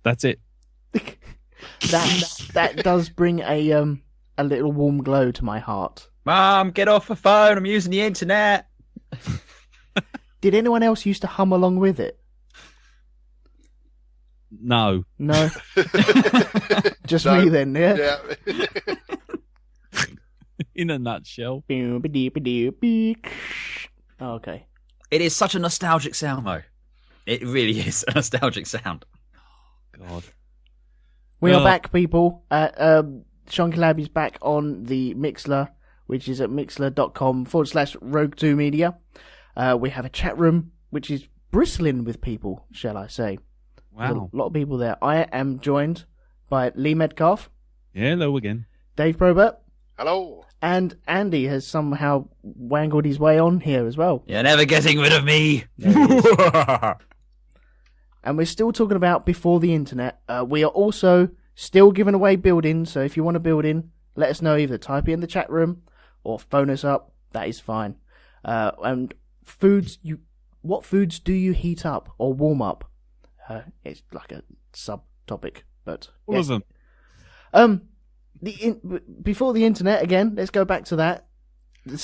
That's it. That does bring a little warm glow to my heart. Mum, get off the phone. I'm using the internet. Did anyone else used to hum along with it? No. No. Just no. Me then, yeah? Yeah. In a nutshell. Oh, okay. It is such a nostalgic sound, though. It really is a nostalgic sound. God. We are back, people. Sean Collab is back on the Mixler, which is at mixler.com/Rogue2Media. We have a chat room, which is bristling with people, shall I say. Wow. A lot of people there. I am joined by Lee Medcalf. Yeah, hello again. Dave Probert. Hello. And Andy has somehow wangled his way on here as well. You're never getting rid of me. And we're still talking about before the internet. We are also still giving away buildings, so if you want a building, let us know. Either type it in the chat room or phone us up. That is fine. And foods, what foods do you heat up or warm up? It's like a subtopic, but all of them. Before the internet again. Let's go back to that.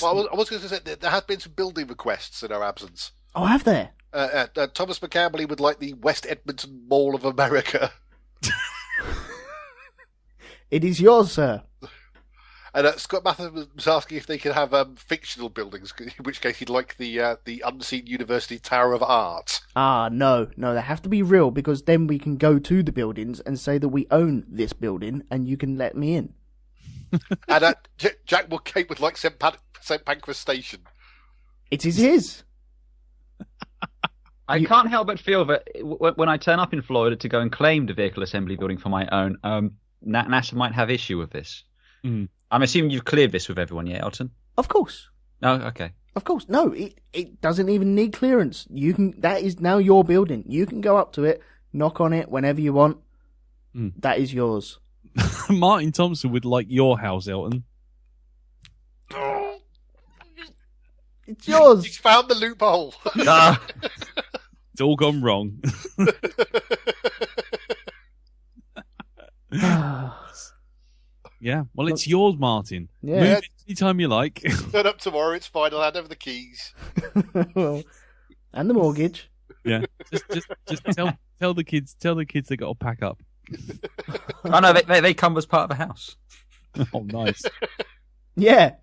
Well, I was going to say there have been some building requests in our absence. Oh, have there? Thomas McCamberley would like the West Edmonton Mall of America. It is yours, sir. And Scott Matheson was asking if they could have fictional buildings, in which case he'd like the Unseen University Tower of Art. Ah, no, they have to be real, because then we can go to the buildings and say that we own this building and you can let me in. And Jack Woodgate would like St. Pancras Station. It is his. I can't help but feel that when I turn up in Florida to go and claim the vehicle assembly building for my own, NASA might have issue with this. Mm. I'm assuming you've cleared this with everyone yet, Elton? Of course. Oh, okay. Of course. No, it doesn't even need clearance. That is now your building. You can go up to it, knock on it whenever you want. Mm. That is yours. Martin Thompson would like your house, Elton. It's yours. He's found the loophole. It's all gone wrong. Yeah, well, it's yours, Martin. Yeah. Move it anytime you like. Turn up tomorrow. It's fine. I'll hand over the keys. And the mortgage. Yeah, just tell the kids they got to pack up. Oh no, they come as part of the house. Oh, nice. Yeah.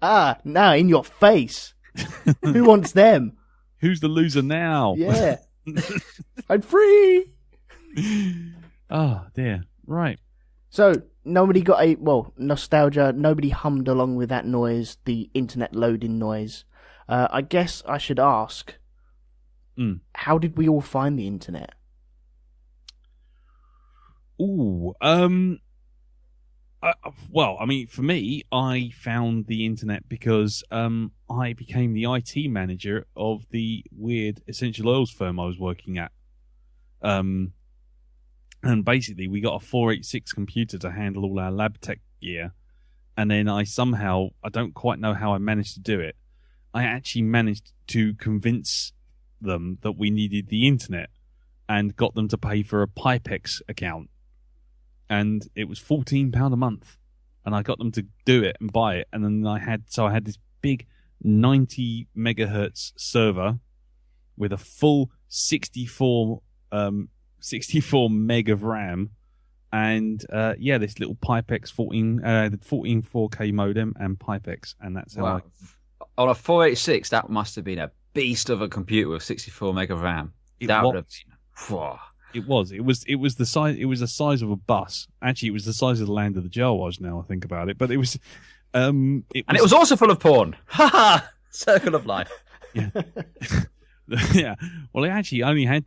Now in your face. Who wants them? Who's the loser now? Yeah. I'm free. Oh dear. Right. So nobody got nostalgia. Nobody hummed along with that noise, the internet loading noise. I guess I should ask, how did we all find the internet? Ooh, well, I mean, for me, I found the internet because I became the IT manager of the weird essential oils firm I was working at. And basically, we got a 486 computer to handle all our lab tech gear. And then I don't quite know how I managed to do it. I actually managed to convince them that we needed the internet and got them to pay for a Pipex account. And it was £14 a month. And I got them to do it and buy it. And then I had this big 90 megahertz server with a full 64 meg of RAM, and this little Pipex 14 4K modem and Pipex, and that's how. Wow. On a 486, that must have been a beast of a computer with 64 meg of RAM. Would have been. It was the size. It was the size of a bus. Actually, it was the size of the land of the Jawas. Now I think about it, but it was. It was also full of porn. Ha ha! Circle of life. Yeah. Yeah, well, it actually only had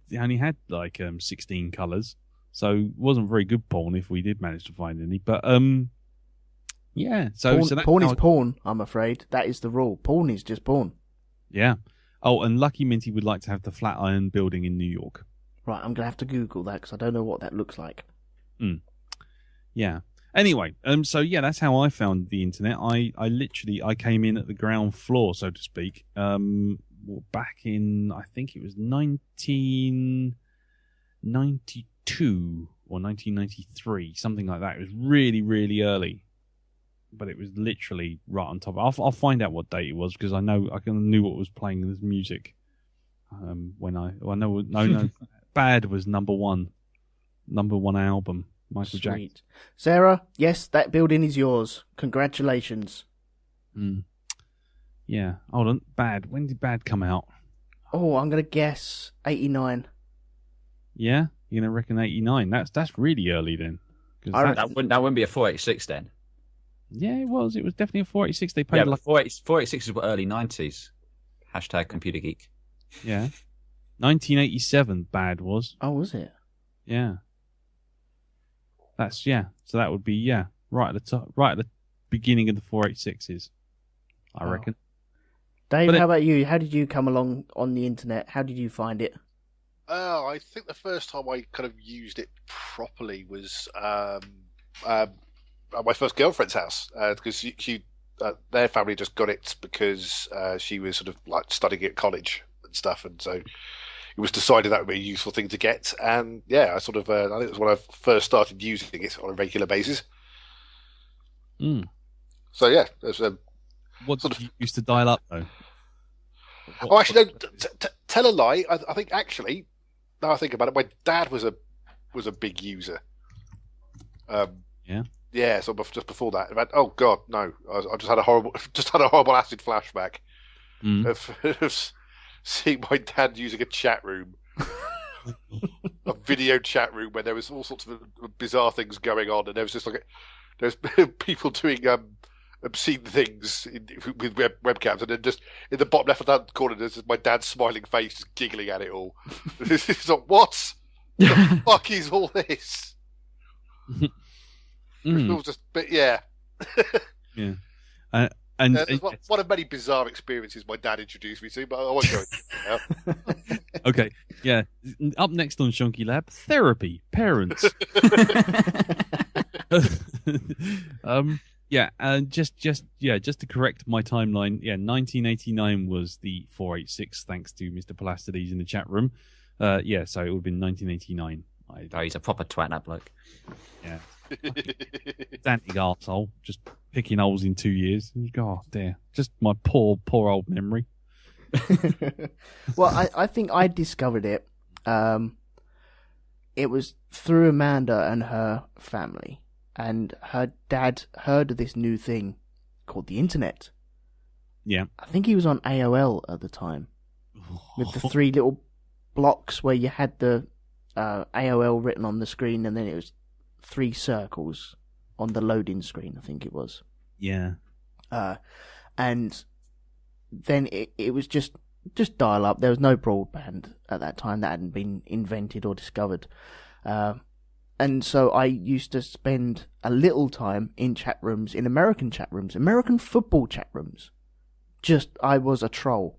like 16 colours, so it wasn't very good porn if we did manage to find any. But yeah, porn is porn. I'm afraid that is the rule. Porn is just porn. Yeah. Oh, and Lucky Minty would like to have the Flatiron Building in New York. Right, I'm gonna have to Google that because I don't know what that looks like. Yeah. Anyway, so yeah, that's how I found the internet. I came in at the ground floor, so to speak. Back in, I think it was 1992 or 1993, something like that. It was really, really early, but it was literally right on top. I'll find out what date it was because I knew what was playing as music. No, Bad was number one album. Michael Jackson. Sarah, yes, that building is yours. Congratulations. Yeah. Hold on. Bad. When did Bad come out? Oh, I'm gonna guess 89. Yeah, you're gonna reckon 89. That's really early then. That wouldn't be a 486 then. Yeah, it was. It was definitely a 486. They played 486 is what, early 90s. # computer geek. Yeah. 1987. Bad was. Oh, was it? Yeah. So that would be right at the top, right at the beginning of the 486s, I reckon. Dave, how about you? How did you come along on the internet? How did you find it? I think the first time I kind of used it properly was at my first girlfriend's house because their family just got it because she was sort of like studying at college and stuff, and so it was decided that would be a useful thing to get. And yeah, I think it was when I first started using it on a regular basis. So yeah, there's what did you used to dial up though? Actually, no, tell a lie. I think actually, now I think about it, my dad was a big user. Yeah. So just before that, oh god, no! I just had a horrible acid flashback of seeing my dad using a chat room, a video chat room where there was all sorts of bizarre things going on, and there was just there's people doing obscene things with webcams, and then just in the bottom left-hand corner, there's just my dad's smiling face, just giggling at it all. It's like, what the fuck is all this? It was just, but yeah. Yeah. And one of many bizarre experiences my dad introduced me to, but I won't go into it now. Okay, yeah. Up next on Shonky Lab, therapy, parents. Just to correct my timeline, 1989 was the 486, thanks to Mr. Palastides in the chat room. So it would have been 1989. He's a proper twat, that bloke. Yeah. Pedantic arsehole, just picking holes in 2 years. God dear. Just my poor old memory. Well, I think I discovered it. It was through Amanda and her family. And her dad heard of this new thing called the internet. Yeah. I think he was on AOL at the time. With the 3 little blocks where you had the AOL written on the screen, and then it was 3 circles on the loading screen, I think it was. Yeah. And then it was just dial up. There was no broadband at that time. That hadn't been invented or discovered. And so I used to spend a little time in chat rooms, in American chat rooms, American football chat rooms. I was a troll.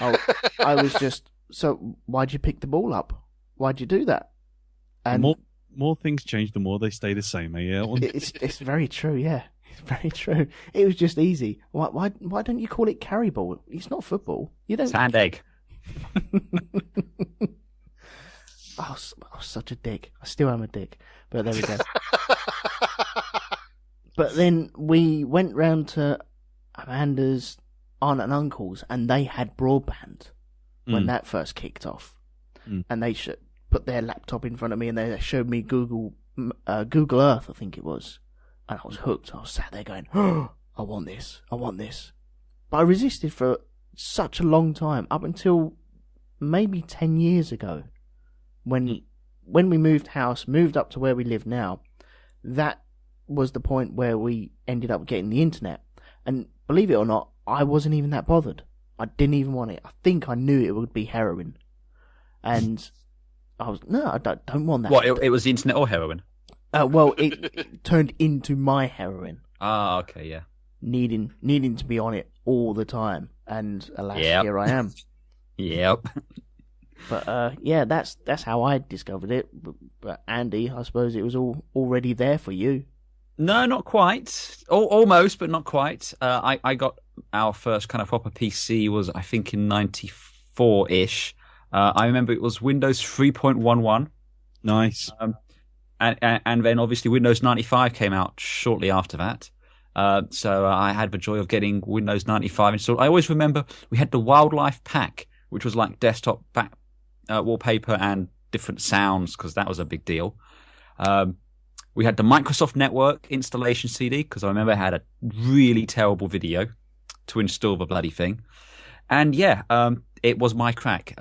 I was just, so why'd you pick the ball up? Why'd you do that? And more things change, the more they stay the same. Yeah, it's very true. Yeah, it's very true. It was just easy. Why don't you call it carry ball? It's not football. You don't. Sand egg. I was such a dick. I still am a dick. But there we go. But then we went round to Amanda's aunt and uncle's, and they had broadband when that first kicked off. And they put their laptop in front of me, and they showed me Google Earth, I think it was. And I was hooked. I was sat there going, oh, I want this. But I resisted for such a long time, up until maybe 10 years ago. When we moved house, moved up to where we live now, that was the point where we ended up getting the internet. And believe it or not, I wasn't even that bothered. I didn't even want it. I think I knew it would be heroin. And I was, no, I don't want that. What, it was the internet or heroin? Well, it turned into my heroin. Ah, okay, yeah. needing to be on it all the time, and alas, Yep. here I am. Yep. But yeah, that's how I discovered it. But Andy, I suppose it was already there for you. No, not quite. Almost, but not quite. I got our first kind of proper PC was, I think, in 94-ish. I remember it was Windows 3.11. Nice. And then obviously Windows 95 came out shortly after that. So I had the joy of getting Windows 95 installed. I always remember we had the Wildlife Pack, which was like desktop back wallpaper and different sounds, because that was a big deal. We had the Microsoft Network installation CD, because I remember I had a really terrible video to install the bloody thing. And yeah, it was my crack,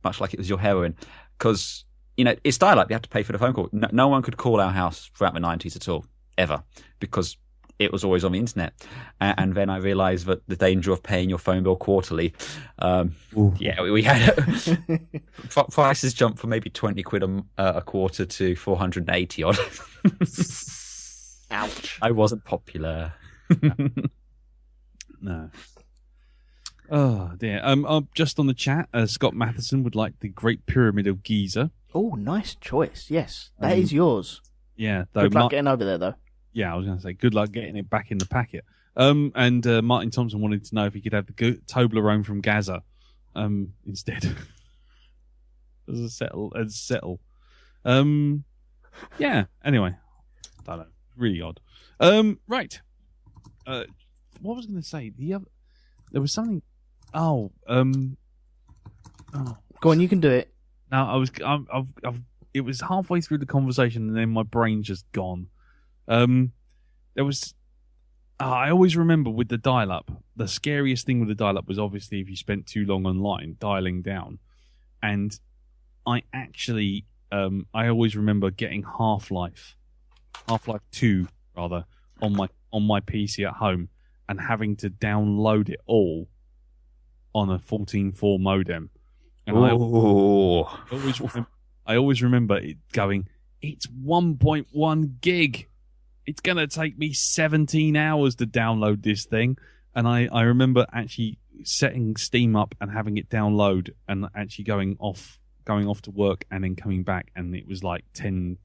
much like it was your heroin, because it's dial-up. You have to pay for the phone call. No one could call our house throughout the 90s at all, ever, because it was always on the internet. And then I realised that the danger of paying your phone bill quarterly. We had prices jumped from maybe 20 quid a quarter to 480 odd. Ouch. I wasn't popular. No. Oh dear. Just on the chat, Scott Matheson would like the Great Pyramid of Giza. Oh, nice choice. Yes, that is yours. Yeah. Good luck getting over there, though. Yeah, I was going to say, good luck getting it back in the packet. And Martin Thompson wanted to know if he could have the Toblerone from Gaza instead. as a settle. Yeah, anyway. Don't know. Really odd. Right. What was I going to say? There was something... Oh. Go on, you can do it. No, it was halfway through the conversation and then my brain's just gone. There was... I always remember with the dial-up, the scariest thing with the dial-up was obviously if you spent too long online dialing down. And I actually... I always remember getting Half-Life 2, rather, on my PC at home and having to download it all on a 14.4 modem. And I always remember it going, it's 1.1 gig. It's going to take me 17 hours to download this thing. And I remember actually setting Steam up and having it download and actually going off to work and then coming back, and it was like 10%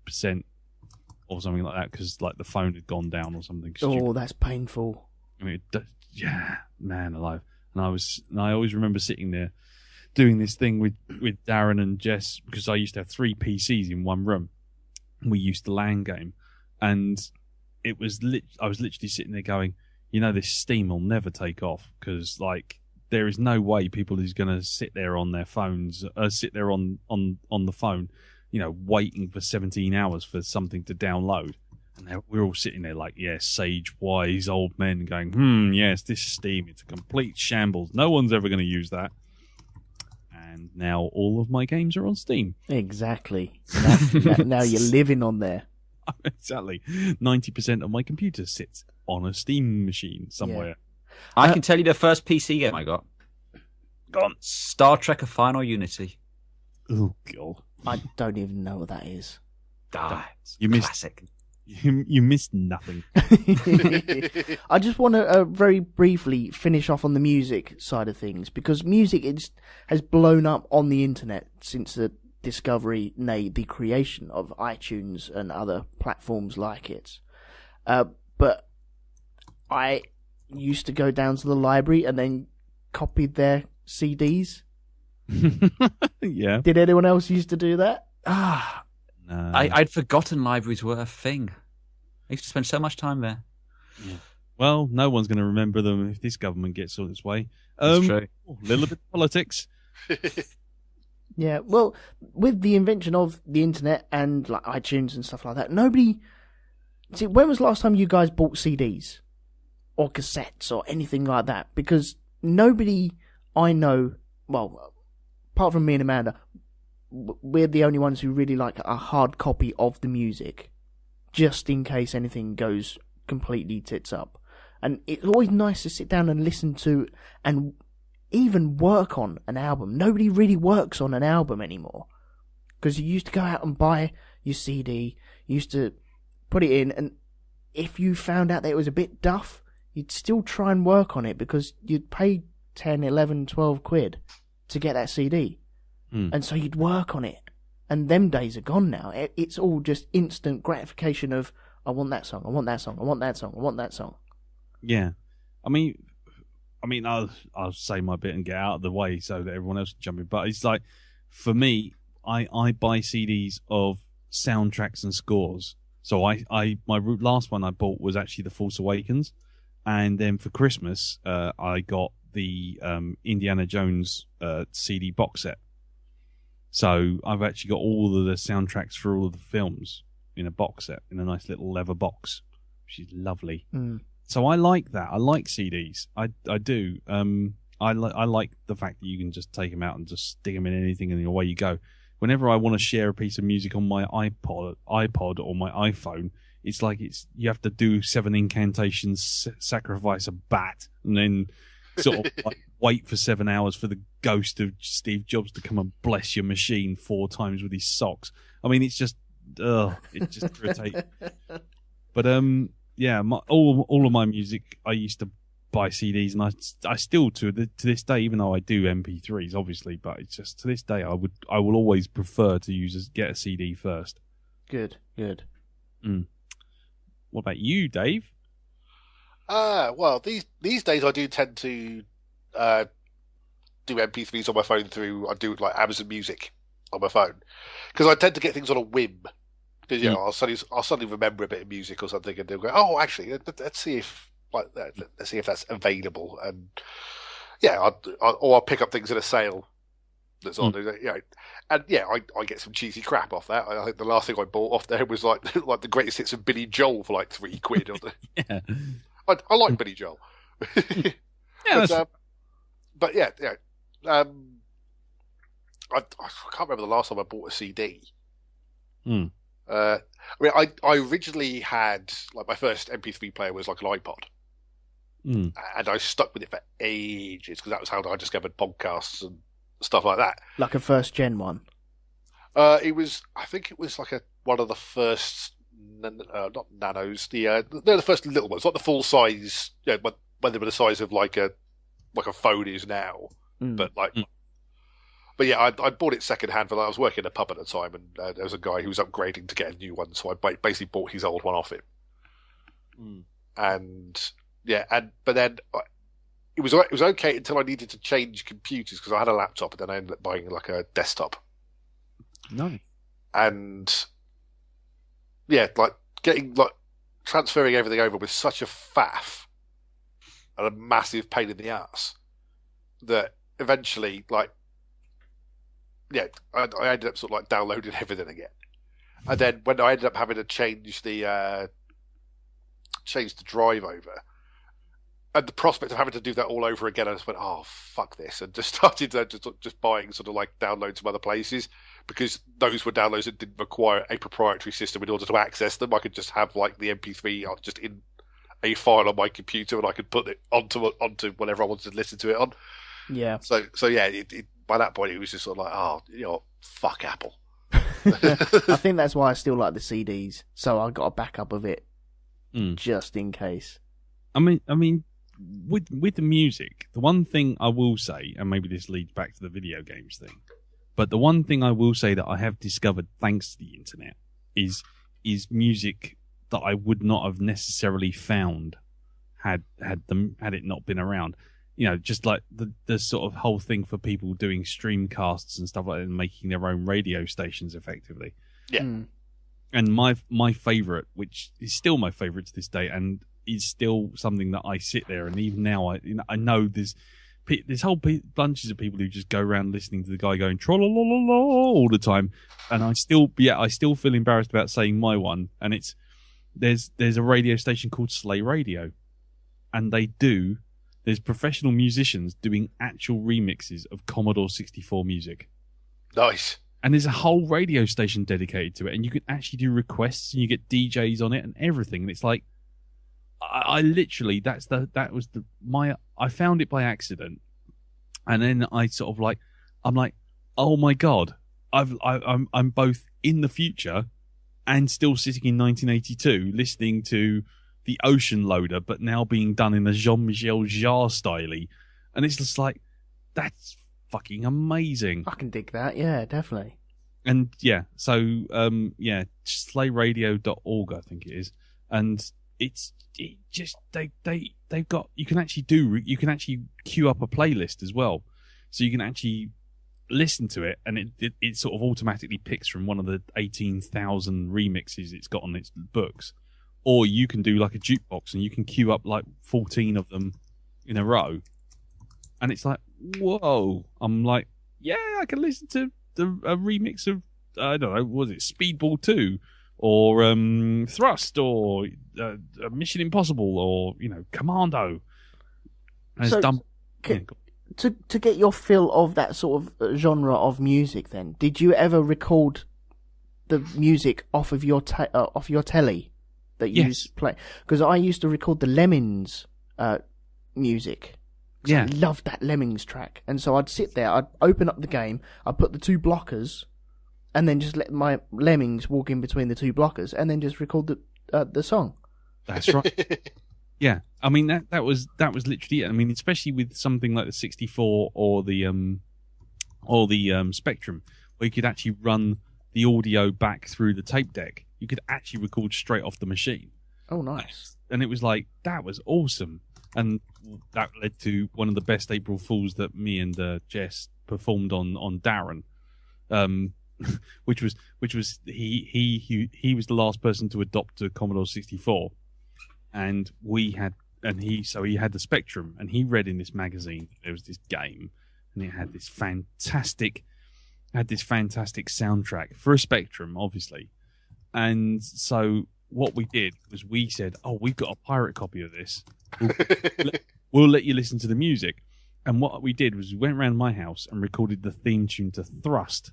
or something like that because like the phone had gone down or something stupid. Oh, that's painful. I mean, yeah, man alive. And I always remember sitting there doing this thing with Darren and Jess, because I used to have 3 PCs in one room. We used to LAN game, and it was I was literally sitting there going, this Steam will never take off, because like there is no way people is going to sit there on their phones, sit there on the phone, waiting for 17 hours for something to download. And we're all sitting there like, sage, wise old men going, yes, this Steam, it's a complete shambles. No one's ever going to use that. And now all of my games are on Steam. Exactly. Now you're living on there. Exactly. 90% of my computer sits on a Steam machine somewhere. Yeah. I can tell you the first PC game I got. Go on. Star Trek: A Final Unity. Oh, God. I don't even know what that is. You missed classic. You missed nothing. I just want to very briefly finish off on the music side of things, because music has blown up on the internet since the discovery, nay, the creation of iTunes and other platforms like it. But I used to go down to the library and then copied their CDs. Yeah. Did anyone else used to do that? No. I'd forgotten libraries were a thing. I used to spend so much time there. Yeah. Well, no one's going to remember them if this government gets on its way. That's true. A little bit of politics. Yeah, well, with the invention of the internet and like iTunes and stuff like that, nobody... See, when was the last time you guys bought CDs? Or cassettes or anything like that? Because nobody I know... Well, apart from me and Amanda, we're the only ones who really like a hard copy of the music, just in case anything goes completely tits up. And it's always nice to sit down and listen to and even work on an album. Nobody really works on an album anymore, because you used to go out and buy your CD, you used to put it in, and if you found out that it was a bit duff, you'd still try and work on it because you'd pay 10, 11, 12 quid to get that CD. And so you'd work on it. And them days are gone now. It's all just instant gratification of, I want that song, I want that song, I want that song, I want that song. Yeah. I mean, I'll say my bit and get out of the way so that everyone else can jump in. But it's like, for me, I buy CDs of soundtracks and scores. So my last one I bought was actually The Force Awakens. And then for Christmas, I got the Indiana Jones CD box set. So I've actually got all of the soundtracks for all of the films in a box set, in a nice little leather box, which is lovely. So I like that. I like CDs. I do. I like the fact that you can just take them out and just stick them in anything and away you go. Whenever I want to share a piece of music on my iPod or my iPhone, it's like you have to do 7 incantations, sacrifice a bat, and then sort of like wait for 7 hours for the ghost of Steve Jobs to come and bless your machine 4 times with his socks. I mean, it's just irritating. But yeah, all of my music I used to buy CDs, and I still to this day, even though I do MP3s obviously, but it's just to this day I will always prefer to get a CD first. Good. What about you, Dave? Well, these days I do tend to do MP3s on my phone through. I do like Amazon Music on my phone because I tend to get things on a whim. Because I'll suddenly remember a bit of music or something, and they'll go, "Oh, actually, let's see if that's available." And yeah, I'll pick up things in a sale that's on. And I get some cheesy crap off that. I think the last thing I bought off there was like the greatest hits of Billy Joel for like £3. Yeah. I like Billy Joel. Yeah, but yeah. I can't remember the last time I bought a CD. I mean, I originally had like my first MP3 player was like an iPod, and I stuck with it for ages because that was how I discovered podcasts and stuff like that. Like a first gen one. I think it was like one of the first, not nanos, they're the first little ones, like the full size, when they were the size of like a phone is now, but like. But yeah, I bought it secondhand for that. I was working in a pub at the time, and there was a guy who was upgrading to get a new one, so I basically bought his old one off him. And yeah, but then it was okay until I needed to change computers because I had a laptop, and then I ended up buying like a desktop. Nice. And yeah, transferring everything over was such a faff and a massive pain in the ass that eventually, I ended up sort of like downloading everything again. And then when I ended up having to change the drive over, and the prospect of having to do that all over again, I just went, oh, fuck this, and just started just buying sort of like downloads from other places, because those were downloads that didn't require a proprietary system in order to access them. I could just have like the MP3 just in a file on my computer, and I could put it onto whatever I wanted to listen to it on. Yeah. So yeah, by that point, it was just sort of like, oh, fuck Apple. I think that's why I still like the CDs. So I got a backup of it, just in case. I mean, with the music, the one thing I will say, and maybe this leads back to the video games thing, but the one thing I will say that I have discovered thanks to the internet is music that I would not have necessarily found had it not been around. Just like the sort of whole thing for people doing streamcasts and stuff like that and making their own radio stations effectively. Yeah. And my favourite, which is still my favourite to this day, and is still something that I sit there and even now I know there's whole bunches of people who just go around listening to the guy going tra-la-la-la-la all the time, and I still feel embarrassed about saying my one, and there's a radio station called Slay Radio, and there's professional musicians doing actual remixes of Commodore 64 music. Nice. And there's a whole radio station dedicated to it, and you can actually do requests, and you get DJs on it and everything. And it's like, I literally, I found it by accident, and then I sort of like, I'm like, oh my god, I'm both in the future and still sitting in 1982 listening to the Ocean Loader, but now being done in a Jean-Michel Jarre style, and it's just like that's fucking amazing. I can dig that. Yeah, definitely. And yeah, so slayradio.org, I think it is, and they've got you can actually queue up a playlist as well, so you can actually listen to it, and it sort of automatically picks from one of the 18,000 remixes it's got on its books, or you can do like a jukebox and you can queue up like 14 of them in a row, and it's like, whoa! I'm like, yeah, I can listen to a remix of, I don't know, was it Speedball 2 or Thrust or Mission Impossible or Commando. And it's done. To get your fill of that sort of genre of music, then did you ever record the music off of your telly that you used to play? Because I used to record the Lemmings music. Yeah, I loved that Lemmings track, and so I'd sit there, I'd open up the game, I'd put the two blockers, and then just let my Lemmings walk in between the two blockers, and then just record the song. That's right. Yeah, I mean that was literally it. I mean, especially with something like the 64 or the Spectrum, where you could actually run the audio back through the tape deck. You could actually record straight off the machine. Oh, nice! And it was like, that was awesome. And that led to one of the best April Fools that me and Jess performed on Darren, which was he was the last person to adopt a Commodore 64, and he had the Spectrum, and he read in this magazine there was this game, and it had this fantastic soundtrack for a Spectrum, obviously, and so what we did was we said, oh, we've got a pirate copy of this. We'll let you listen to the music. And what we did was we went around my house and recorded the theme tune to Thrust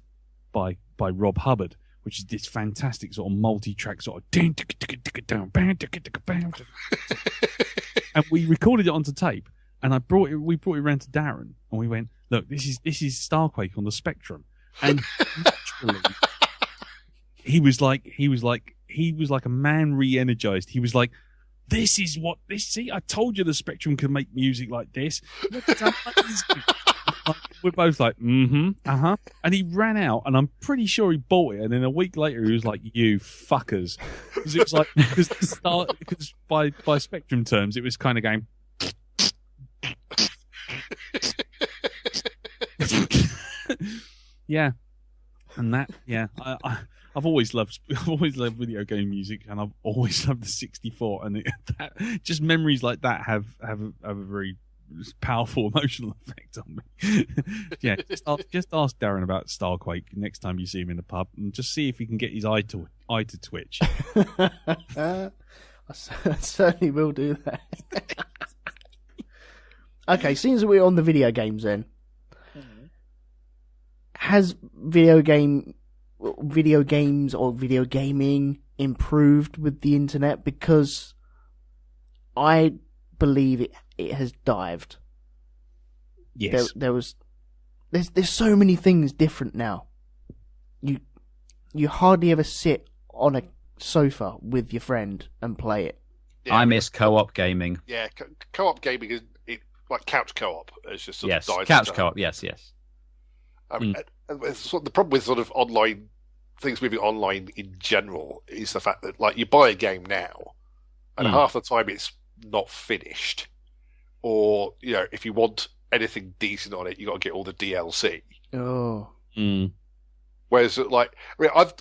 by Rob Hubbard, which is this fantastic sort of multi-track sort of and we recorded it onto tape, and we brought it around to Darren, and we went, look, this is Starquake on the Spectrum. And literally he was like a man re-energized. He was like, see, I told you the Spectrum could make music like this. We're both like, and he ran out, and I'm pretty sure he bought it, and then a week later he was like, you fuckers. Because it was like, because by Spectrum terms, it was kind of going yeah. And that, yeah, I've always loved video game music, and I've always loved the 64, and just memories like that have a very powerful emotional effect on me. Yeah, just ask Darren about Starquake next time you see him in the pub, and just see if he can get his eye to twitch. I certainly will do that. Okay, since we're on the video games, then has video games or video gaming improved with the internet? Because I believe it has dived. Yes. There's so many things different now. You hardly ever sit on a sofa with your friend and play it. Yeah, I miss co-op gaming. Yeah, co-op gaming is like couch co-op. It's just sort of died. Couch co-op. Yes. I mean, the problem with sort of online things moving online in general is the fact that, like, you buy a game now, and half the time it's not finished, or if you want anything decent on it, you got to get all the DLC. Oh. Whereas, like, I mean, I've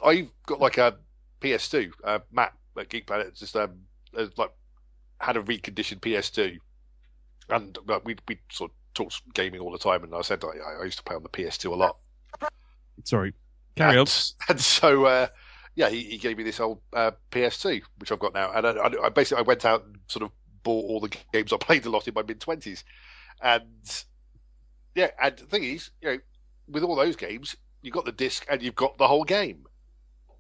got like a PS2. Matt at Geek Planet just had a reconditioned PS2, and we sort of talked gaming all the time, and I said I used to play on the PS2 a lot. Sorry, carry on. And so, he gave me this old PS2, which I've got now, and I basically went out and sort of bought all the games I played a lot in my mid-20s, and and the thing is, with all those games, you've got the disc and you've got the whole game.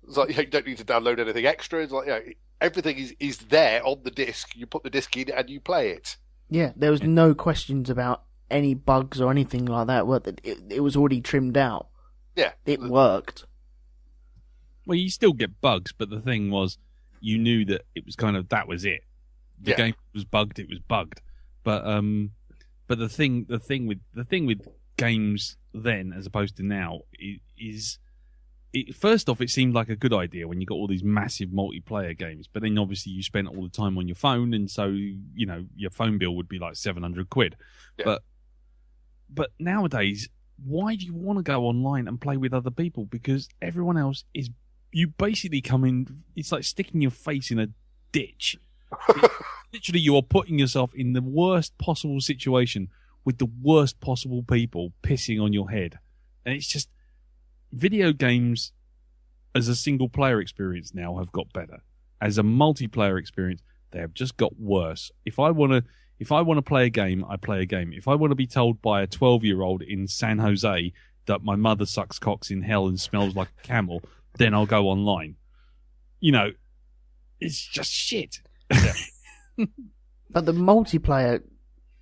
It's like, you don't need to download anything extra. It's like, everything is there on the disc. You put the disc in and you play it. Yeah, there was no questions about any bugs or anything like that. It was already trimmed out. Yeah. It worked. Well, you still get bugs, but the thing was, you knew that it was kind of, that was it. the game was bugged, it was bugged. But the thing with games then as opposed to now is first off, it seemed like a good idea when you got all these massive multiplayer games, but then obviously you spent all the time on your phone, and so your phone bill would be like £700. Yeah. But nowadays, why do you want to go online and play with other people? Because everyone else is, you basically come in, it's like sticking your face in a ditch. Literally, you are putting yourself in the worst possible situation with the worst possible people pissing on your head, and it's just. Video games as a single player experience now have got better. As a multiplayer experience, they have just got worse. If I want to play a game, I play a game. If I want to be told by a 12-year-old in San Jose that my mother sucks cocks in hell and smells like a camel, then I'll go online. It's just shit. But the multiplayer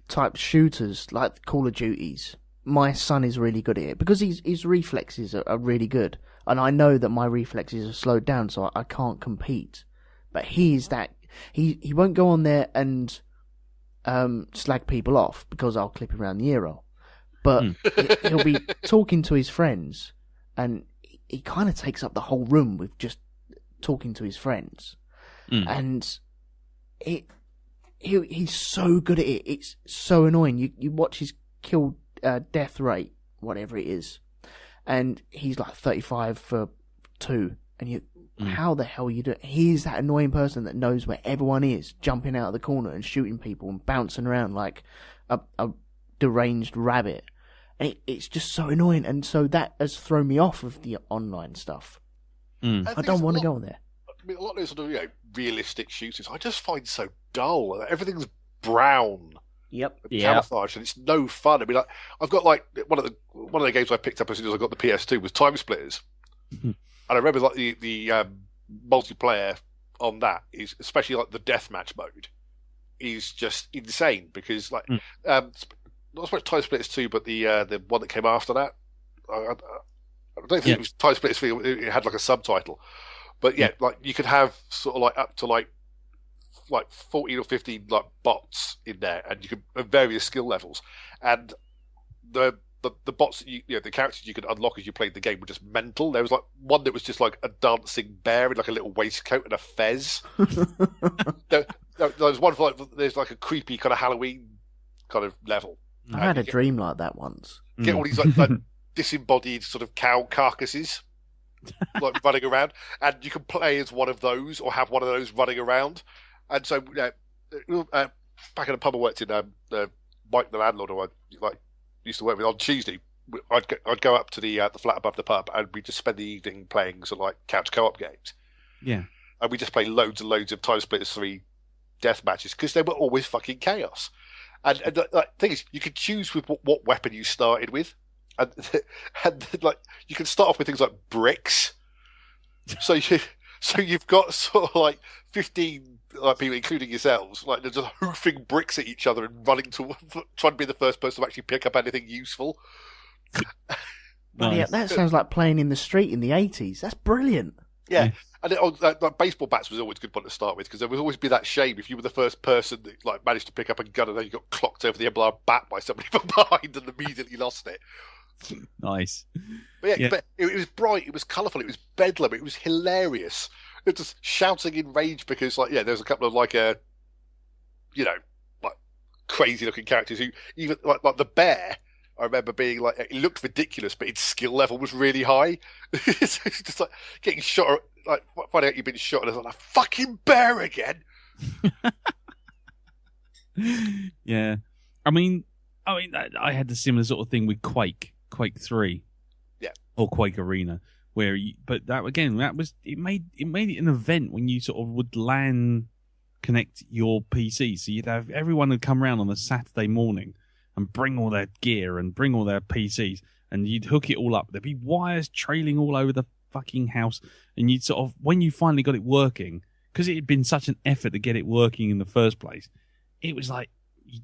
type shooters, like Call of Duties, my son is really good at it because his reflexes are really good, and I know that my reflexes are slowed down, so I can't compete. But he won't go on there and slag people off because I'll clip him around the ear roll. But he'll be talking to his friends, and he kind of takes up the whole room with just talking to his friends, and he's so good at it. It's so annoying. You watch his kill. Death rate, whatever it is, and he's like 35 for 2, and how the hell you do it? He's that annoying person that knows where everyone is, jumping out of the corner and shooting people and bouncing around like a deranged rabbit, and it's just so annoying, and so that has thrown me off of the online stuff. I don't want to go on there. I mean, a lot of those sort of realistic shooters I just find so dull. Everything's brown. Yep. Camouflage, and it's no fun. I mean, I've got like one of the games I picked up as soon as I got the PS2 was Time Splitters, and I remember like the multiplayer on that is, especially like the deathmatch mode, is just insane because like not so much Time Splitters 2, but the one that came after that. I don't think it was Time Splitters 3. It had like a subtitle, but like you could have sort of like up to like 14 or 15 like bots in there, and you could have various skill levels, and the bots that the characters you could unlock as you played the game were just mental. There was like one that was just like a dancing bear in like a little waistcoat and a fez. there was one for there's like a creepy kind of Halloween kind of level. I had a dream like that once. Get all these like disembodied sort of cow carcasses like running around, and you can play as one of those or have one of those running around. And so, back in the pub I worked in, Mike, the landlord, who I used to work with, on Tuesday, I'd go up to the flat above the pub, and we just spend the evening playing sort of like couch co-op games. Yeah, and we just play loads and loads of Time Splitters 3 death matches because they were always fucking chaos. And the thing is, you could choose with what weapon you started with, and like you can start off with things like bricks. So you've got sort of like 15. Like people, including yourselves, like they're just hoofing bricks at each other and running to trying to be the first person to actually pick up anything useful. Nice. Yeah, that sounds like playing in the street in the 80s. That's brilliant. Yeah, and like baseball bats was always a good one to start with because there would always be that shame if you were the first person that like managed to pick up a gun and then you got clocked over the end by a bat by somebody from behind and immediately lost it. Nice. But but it was bright, it was colourful, it was bedlam, it was hilarious. It was just shouting in rage because, like, there's a couple of like like crazy looking characters who even like the bear. I remember being like, it looked ridiculous, but its skill level was really high. It's just like getting shot, like finding out you've been shot, and it's like a fucking bear again. Yeah, I mean, I had the similar sort of thing with Quake 3, or Quake Arena. But that again, it made it an event when you sort of would LAN connect your PC. So you'd have everyone would come around on a Saturday morning and bring all their gear and bring all their PCs, and you'd hook it all up. There'd be wires trailing all over the fucking house, and you'd sort of, when you finally got it working, because it had been such an effort to get it working in the first place, it was like,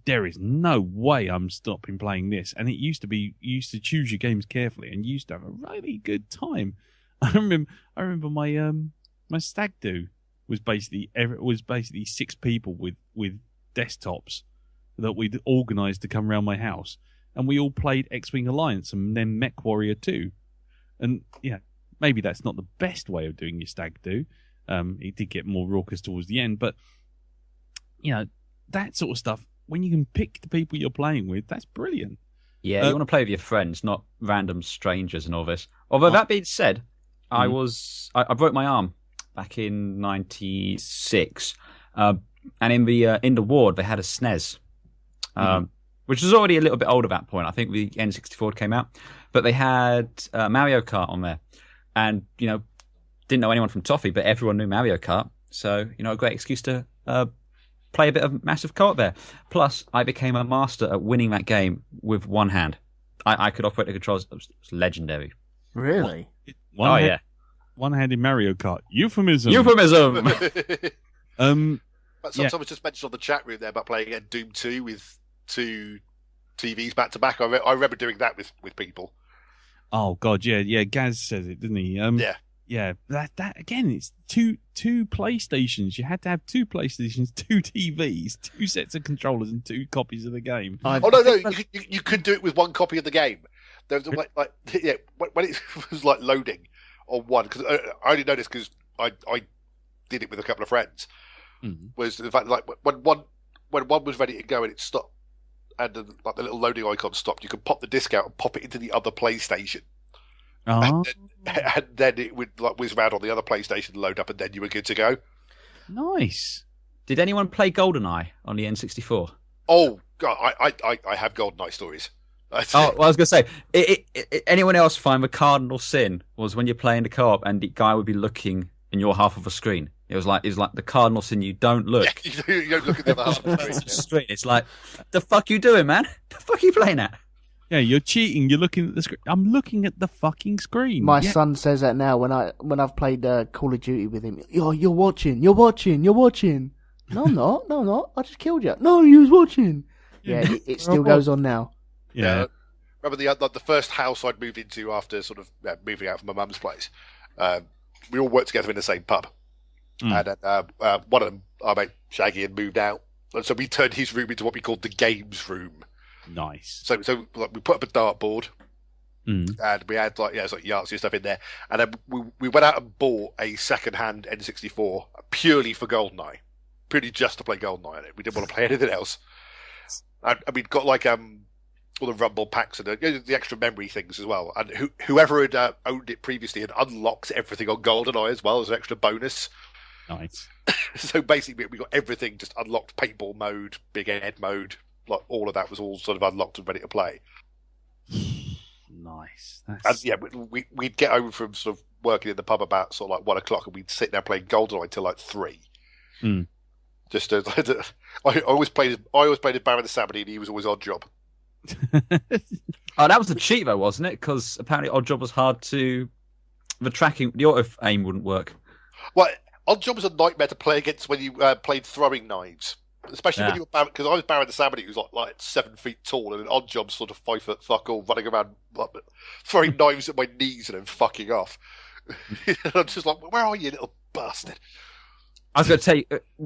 there is no way I'm stopping playing this. And it used to be, you used to choose your games carefully and you used to have a really good time. I remember my my stag do was basically 6 people with desktops that we'd organised to come around my house, and we all played X-Wing Alliance and then Mech Warrior 2. And yeah, maybe that's not the best way of doing your stag do. It did get more raucous towards the end, but that sort of stuff, when you can pick the people you're playing with, that's brilliant. Yeah, you want to play with your friends, not random strangers and all this. Although that being said, I broke my arm back in '96, and in the ward they had a SNES, which was already a little bit old at that point. I think the N64 came out, but they had Mario Kart on there, and didn't know anyone from Toffee, but everyone knew Mario Kart, so a great excuse to play a bit of massive co-op there. Plus, I became a master at winning that game with one hand. I could operate the controls. It was legendary. Really? Yeah. One-handed Mario Kart. Euphemism. But someone just mentioned on the chat room there about playing Doom 2 with 2 TVs back to back. I remember doing that with people. Oh God, yeah. Gaz says it, didn't he? Yeah. That again. It's two PlayStations. You had to have 2 PlayStations, 2 TVs, 2 sets of controllers, and 2 copies of the game. No! You could do it with 1 copy of the game. There was when it was like loading on one, because I only noticed because I did it with a couple of friends. Was in fact like when one was ready to go and it stopped, and the little loading icon stopped, you could pop the disc out and pop it into the other PlayStation. And then it would whiz around on the other PlayStation and load up, and then you were good to go. Nice. Did anyone play GoldenEye on the N64? Oh God, I have GoldenEye stories. I was going to say, anyone else find the cardinal sin was when you're playing the co-op and the guy would be looking in your half of the screen. It was like the cardinal sin. You don't look. Yeah, you don't look at the other half of the screen. It's like, the fuck you doing, man? The fuck you playing at? Yeah, you're cheating. You're looking at the screen. I'm looking at the fucking screen. My son says that now when I've played Call of Duty with him. You're watching. No, I'm not. No, I'm not. I just killed you. No, you was watching. Yeah, it still goes on now. Yeah. Remember the first house I'd moved into after sort of moving out from my mum's place. We all worked together in the same pub, and one of them, our mate Shaggy, had moved out, and so we turned his room into what we called the games room. Nice. So we put up a dartboard, and we had Yahtzee stuff in there, and then we went out and bought a second-hand N64 purely for GoldenEye, purely just to play GoldenEye on it. We didn't want to play anything else, and we'd got all the rumble packs and the extra memory things as well. And whoever had owned it previously had unlocked everything on GoldenEye as well as an extra bonus. Nice. So basically, we got everything just unlocked: paintball mode, big head mode, like all of that was all sort of unlocked and ready to play. Nice. And yeah, we'd get home from sort of working in the pub about sort of like 1:00, and we'd sit there playing GoldenEye till like 3. Just I always played as Baron the Samurai, and he was always odd job. Oh, that was the cheat though, wasn't it? Because apparently Odd Job was hard to. The auto aim wouldn't work. Well, Odd Job was a nightmare to play against when you played throwing knives, especially when you were because I was Baron the Samurai, who's like 7 feet tall, and an Odd Job's sort of 5 foot fuck all, running around throwing knives at my knees and then fucking off. And I'm just like, where are you, little bastard? I was going to tell you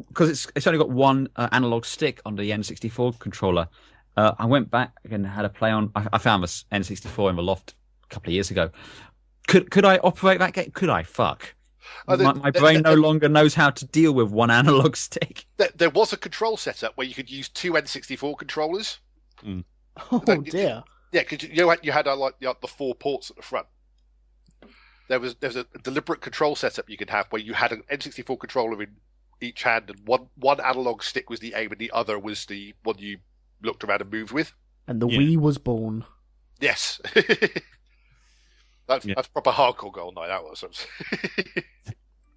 because it's only got one analog stick on the N64 controller. I went back and had a play on. I found this N64 in the loft a couple of years ago. Could I operate that game? Could I? Fuck. My brain no longer knows how to deal with one analog stick. There was a control setup where you could use 2 N64 controllers. Oh dear. Yeah, because you had the 4 ports at the front. There's a deliberate control setup you could have where you had an N64 controller in each hand, and one analog stick was the aim, and the other was the one you looked around and moved with. And the Wii was born. Yes. That's proper hardcore GoldenEye, that was.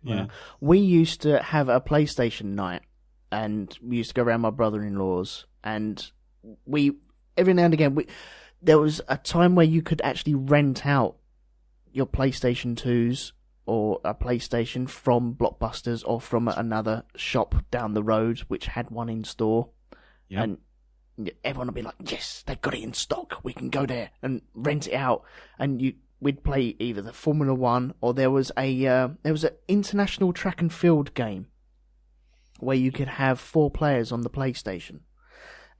Yeah. We used to have a PlayStation night, and we used to go around my brother-in-law's, and every now and again, there was a time where you could actually rent out your PlayStation 2s or a PlayStation from Blockbusters or from another shop down the road which had one in store. Yep. And everyone would be like, yes, they've got it in stock. We can go there and rent it out. And we'd play either the Formula 1 or there was an international track and field game where you could have 4 players on the PlayStation,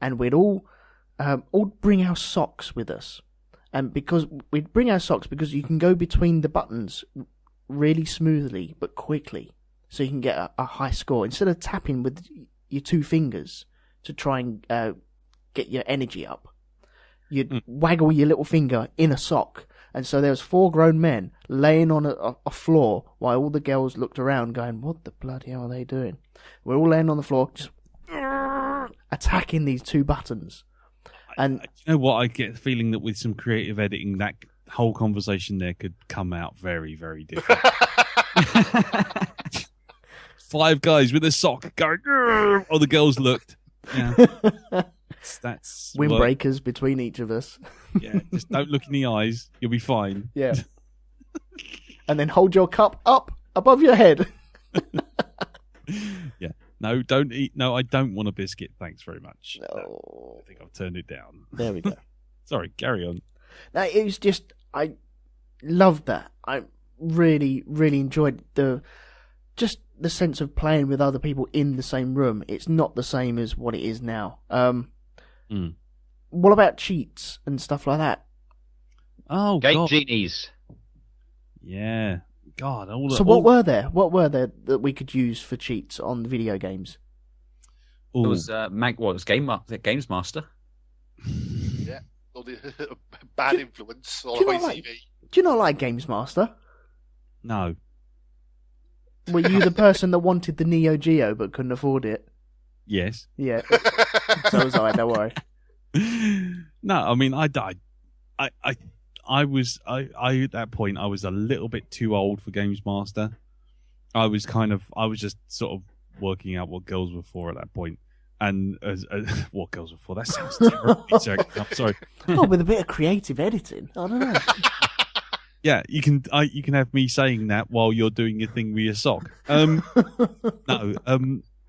and we'd all bring our socks with us, and because we'd bring our socks because you can go between the buttons really smoothly but quickly, so you can get a high score instead of tapping with your 2 fingers to try and get your energy up. You'd waggle your little finger in a sock. And so there was 4 grown men laying on a floor while all the girls looked around going, what the bloody hell are they doing? We're all laying on the floor just attacking these 2 buttons. And you know what? I get the feeling that with some creative editing, that whole conversation there could come out very, very different. 5 guys with a sock going, or the girls looked. Yeah. That's windbreakers between each of us. Yeah, just don't look in the eyes. You'll be fine. Yeah. And then hold your cup up above your head. Yeah. No, don't eat. No, I don't want a biscuit. Thanks very much. No. I think I've turned it down. There we go. Sorry, carry on. No, it was just, I loved that. I really, really enjoyed the sense of playing with other people in the same room. It's not the same as what it is now. What about cheats and stuff like that? Oh, Game God. genies. Yeah. God. What were there? What were there that we could use for cheats on video games? It was Games Master. Yeah. All the bad influence on ICV. Do you not like Games Master? No. Were you the person that wanted the Neo Geo but couldn't afford it? Yes. Yeah. So was I, don't worry. No, I mean, I died. I was at that point, I was a little bit too old for Games Master. I was just sort of working out what girls were for at that point. And what girls were for. That sounds terrible. I'm sorry. Oh, with a bit of creative editing. I don't know. Yeah, you can have me saying that while you're doing your thing with your sock. No,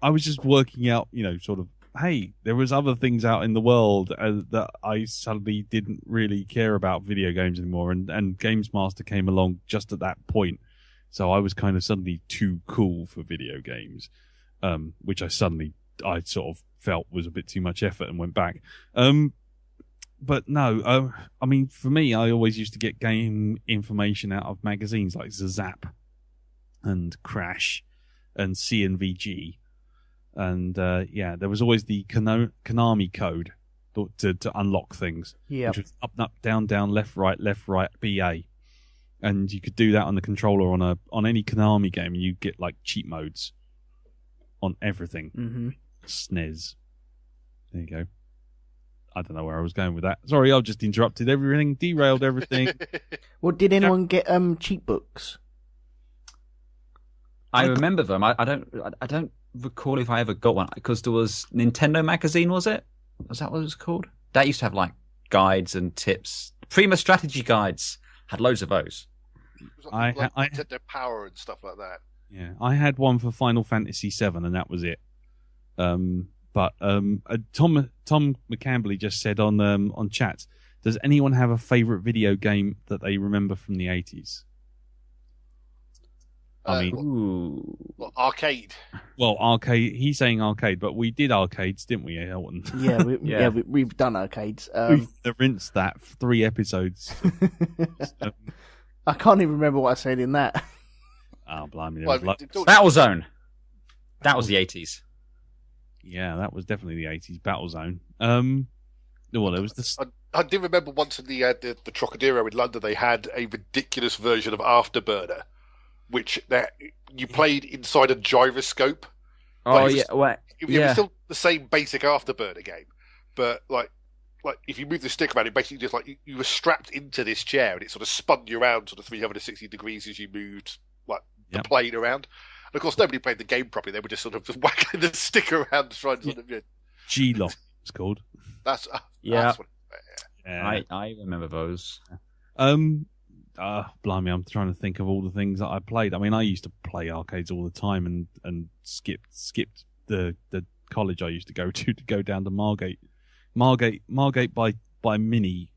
I was just working out, sort of, hey, there was other things out in the world that I suddenly didn't really care about video games anymore, and Games Master came along just at that point, so I was kind of suddenly too cool for video games, which I sort of felt was a bit too much effort and went back. But no, I mean, for me, I always used to get game information out of magazines like Zap and Crash and CNVG. And there was always the Konami code to unlock things. Yeah. Which was up, down, left, right, BA. And you could do that on the controller on any Konami game, and you get like cheat modes on everything. Mm-hmm. SNES. There you go. I don't know where I was going with that. Sorry, I've just interrupted everything, derailed everything. Well, did anyone get cheat books? I remember them. I don't recall if I ever got one, because there was Nintendo Magazine, was it? Was that what it was called? That used to have like guides and tips. Prima strategy guides. Had loads of those. Like Nintendo Power and stuff like that. Yeah, I had one for Final Fantasy VII, and that was it. But Tom McCamberley just said on chat, does anyone have a favourite video game that they remember from the 80s? I mean, arcade. Well, arcade. He's saying arcade, but we did arcades, didn't we, Elton? Yeah, we've done arcades. We've rinsed that for 3 episodes. I can't even remember what I said in that. Oh, blimey! Battlezone. That was the 80s. Yeah, that was definitely the 80s. Battlezone. Well, there was this. I did remember once in the Trocadero in London, they had a ridiculous version of Afterburner, which you played inside a gyroscope. Oh, it was still the same basic Afterburner game, but like if you move the stick around, it basically just like you were strapped into this chair and it sort of spun you around sort of 360 degrees as you moved the plane around. And of course, nobody played the game properly. They were just sort of whacking the stick around trying to sort of. G-Lock, it's called. That's yeah. Yeah. I remember those. Blimey, I'm trying to think of all the things that I played. I mean, I used to play arcades all the time and skipped the college I used to go down to Margate by Mini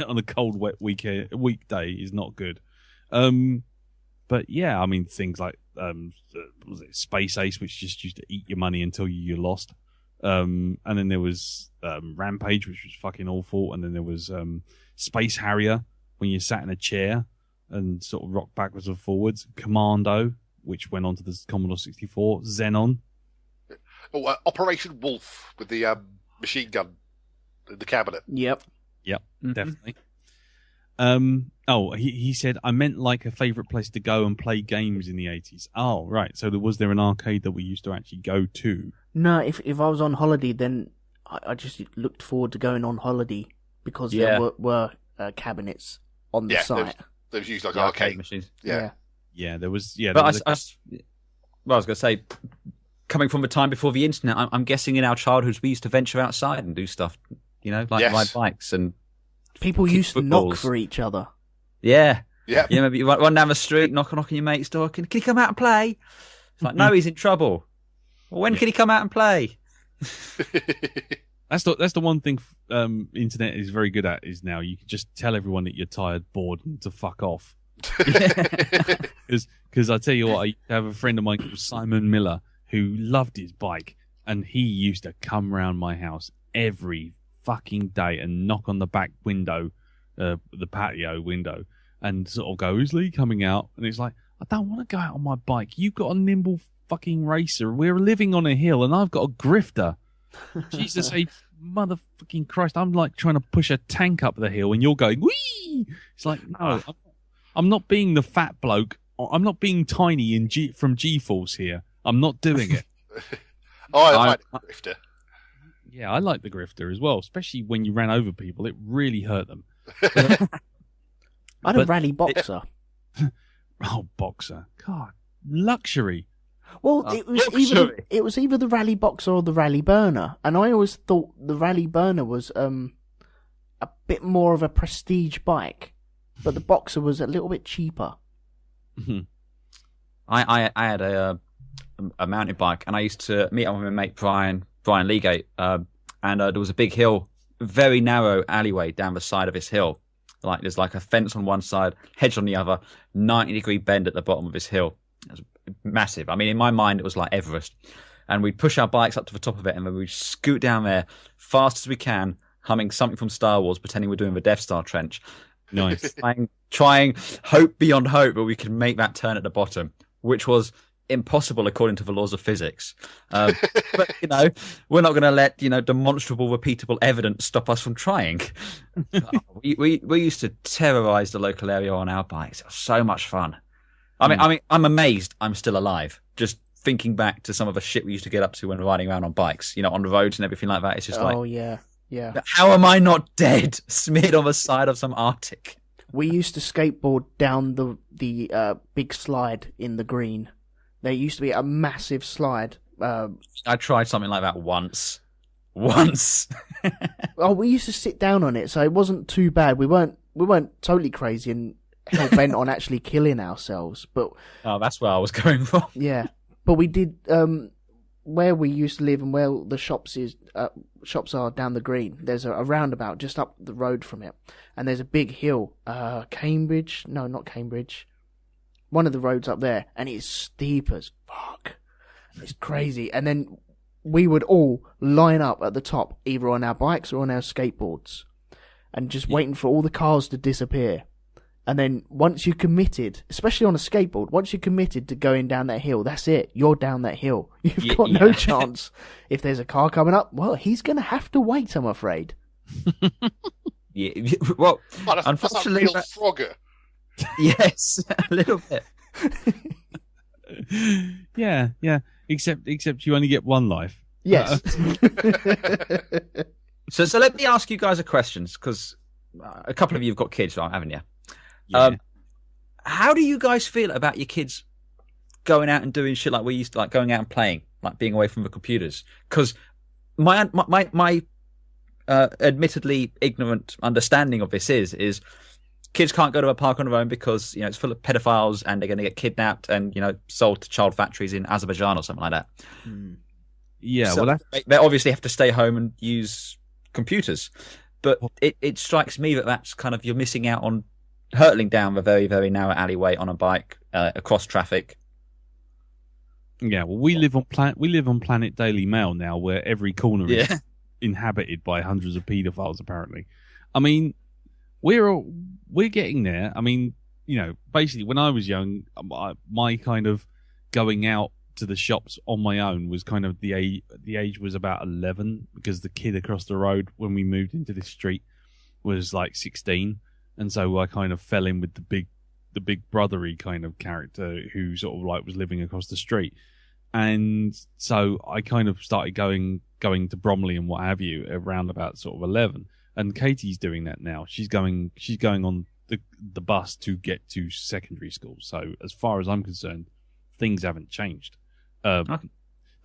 on a cold, wet weekday is not good. But But yeah, I mean, things like was it Space Ace, which just used to eat your money until you lost. And then there was Rampage, which was fucking awful. And then there was Space Harrier, when you sat in a chair and sort of rocked backwards and forwards. Commando, which went on to the Commodore 64. Xenon. Oh, Operation Wolf with the machine gun in the cabinet. Yep. Definitely. He said, I meant like a favourite place to go and play games in the 80s. Oh, right. So was there an arcade that we used to actually go to? No, if I was on holiday, then I just looked forward to going on holiday because there were cabinets on the site. There was usually like arcade machines. Yeah, there was. Yeah, but I was going to say, coming from a time before the internet, I'm guessing in our childhoods we used to venture outside and do stuff, like ride bikes and people used to knock for each other. Yeah. Yeah. Maybe you run down the street, knock on your mate's door. Can he come out and play? It's like, no, he's in trouble. Well, when can he come out and play? That's the one thing internet is very good at is now you can just tell everyone that you're tired, bored, and to fuck off. Because I tell you what, I have a friend of mine called Simon Miller who loved his bike, and he used to come round my house every fucking day and knock on the back window, the patio window, and sort of go, "Is Lee coming out?" And it's like, I don't want to go out on my bike. You've got a nimble fucking racer. We're living on a hill, and I've got a grifter. Jesus, hey, motherfucking Christ! I'm like trying to push a tank up the hill, and you're going, "Wee!" It's like, no, I'm not being the fat bloke. I'm not being tiny from G-Force here. I'm not doing it. I like the grifter. Yeah, I like the grifter as well, especially when you ran over people. It really hurt them. I had a rally boxer. Boxer. God, luxury. Well, it was either the rally boxer or the rally burner, and I always thought the rally burner was a bit more of a prestige bike, but the boxer was a little bit cheaper. I had a mountain bike, and I used to meet up with my mate Brian Leagate, and there was a big hill, very narrow alleyway down the side of this hill. Like there's like a fence on one side, hedge on the other, 90-degree bend at the bottom of this hill. It was massive. I mean, in my mind, it was like Everest. And we'd push our bikes up to the top of it, and then we'd scoot down there fast as we can, humming something from Star Wars, pretending we're doing the Death Star trench. Nice. Trying hope beyond hope that we could make that turn at the bottom, which was impossible according to the laws of physics. But we're not going to let demonstrable, repeatable evidence stop us from trying. We used to terrorize the local area on our bikes. It was so much fun. I mean, I'm amazed I'm still alive. Just thinking back to some of the shit we used to get up to when riding around on bikes, on the roads and everything like that. It's just yeah. How am I not dead, smeared on the side of some Arctic? We used to skateboard down the big slide in the green. There used to be a massive slide. I tried something like that once. Oh, we used to sit down on it, so it wasn't too bad. We weren't totally crazy and hell bent on actually killing ourselves. But that's where I was going from. Yeah, but we did where we used to live and where the shops are down the green. There's a roundabout just up the road from it, and there's a big hill. Cambridge? No, not Cambridge. One of the roads up there, and it's steep as fuck. It's crazy. And then we would all line up at the top, either on our bikes or on our skateboards, and just waiting for all the cars to disappear. And then once you committed, especially on a skateboard, once you committed to going down that hill, that's it. You're down that hill. You've got no chance. If there's a car coming up, well, he's going to have to wait, I'm afraid. Yeah. Well, unfortunately, that's like real Frogger. Yes, a little bit. Yeah. Except you only get one life. Yes. So let me ask you guys a question, because a couple of you have got kids, haven't you? Yeah. How do you guys feel about your kids going out and doing shit like we used to, like going out and playing, like being away from the computers? Because my admittedly ignorant understanding of this is kids can't go to a park on their own because it's full of pedophiles and they're going to get kidnapped and sold to child factories in Azerbaijan or something like that. Yeah, so well, they obviously have to stay home and use computers. But it strikes me that's kind of, you're missing out on hurtling down the very, very narrow alleyway on a bike across traffic. Yeah, well, we live on Planet Daily Mail now, where every corner is inhabited by hundreds of paedophiles. Apparently, I mean, we're getting there. I mean, you know, basically, when I was young, my kind of going out to the shops on my own was kind of the age was about 11, because the kid across the road when we moved into this street was like 16, and so I kind of fell in with the big brothery kind of character who sort of like was living across the street. And so I kind of started going to Bromley and what have you around about sort of 11. And Katie's doing that now. She's going on the bus to get to secondary school. So as far as I'm concerned, things haven't changed. The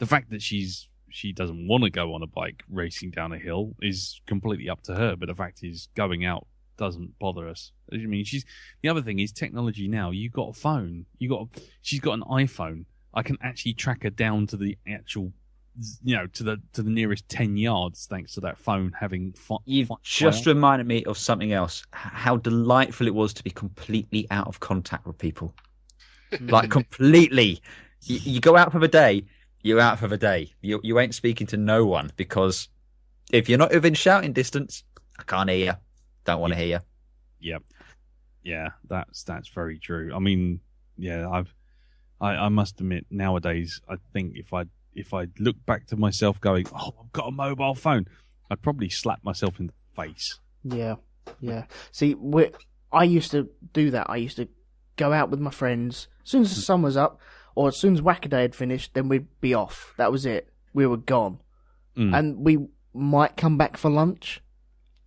fact that she doesn't want to go on a bike racing down a hill is completely up to her. But the fact is, going out doesn't bother us. I mean, the other thing is technology now. You got a phone. She's got an iPhone. I can actually track her down to the actual, you know, to the nearest 10 yards thanks to that phone having. You've just reminded me of something else. How delightful it was to be completely out of contact with people, like completely. You go out for the day. You're out for the day. You ain't speaking to no one, because if you're not within shouting distance, I can't hear you. Don't want to hear you. Yep. Yeah, that's very true. I mean, yeah, I must admit, nowadays, I think if I look back to myself going, oh, I've got a mobile phone, I'd probably slap myself in the face. Yeah. See, I used to do that. I used to go out with my friends. As soon as the sun was up, or as soon as Whackaday had finished, then we'd be off. That was it. We were gone. And we might come back for lunch,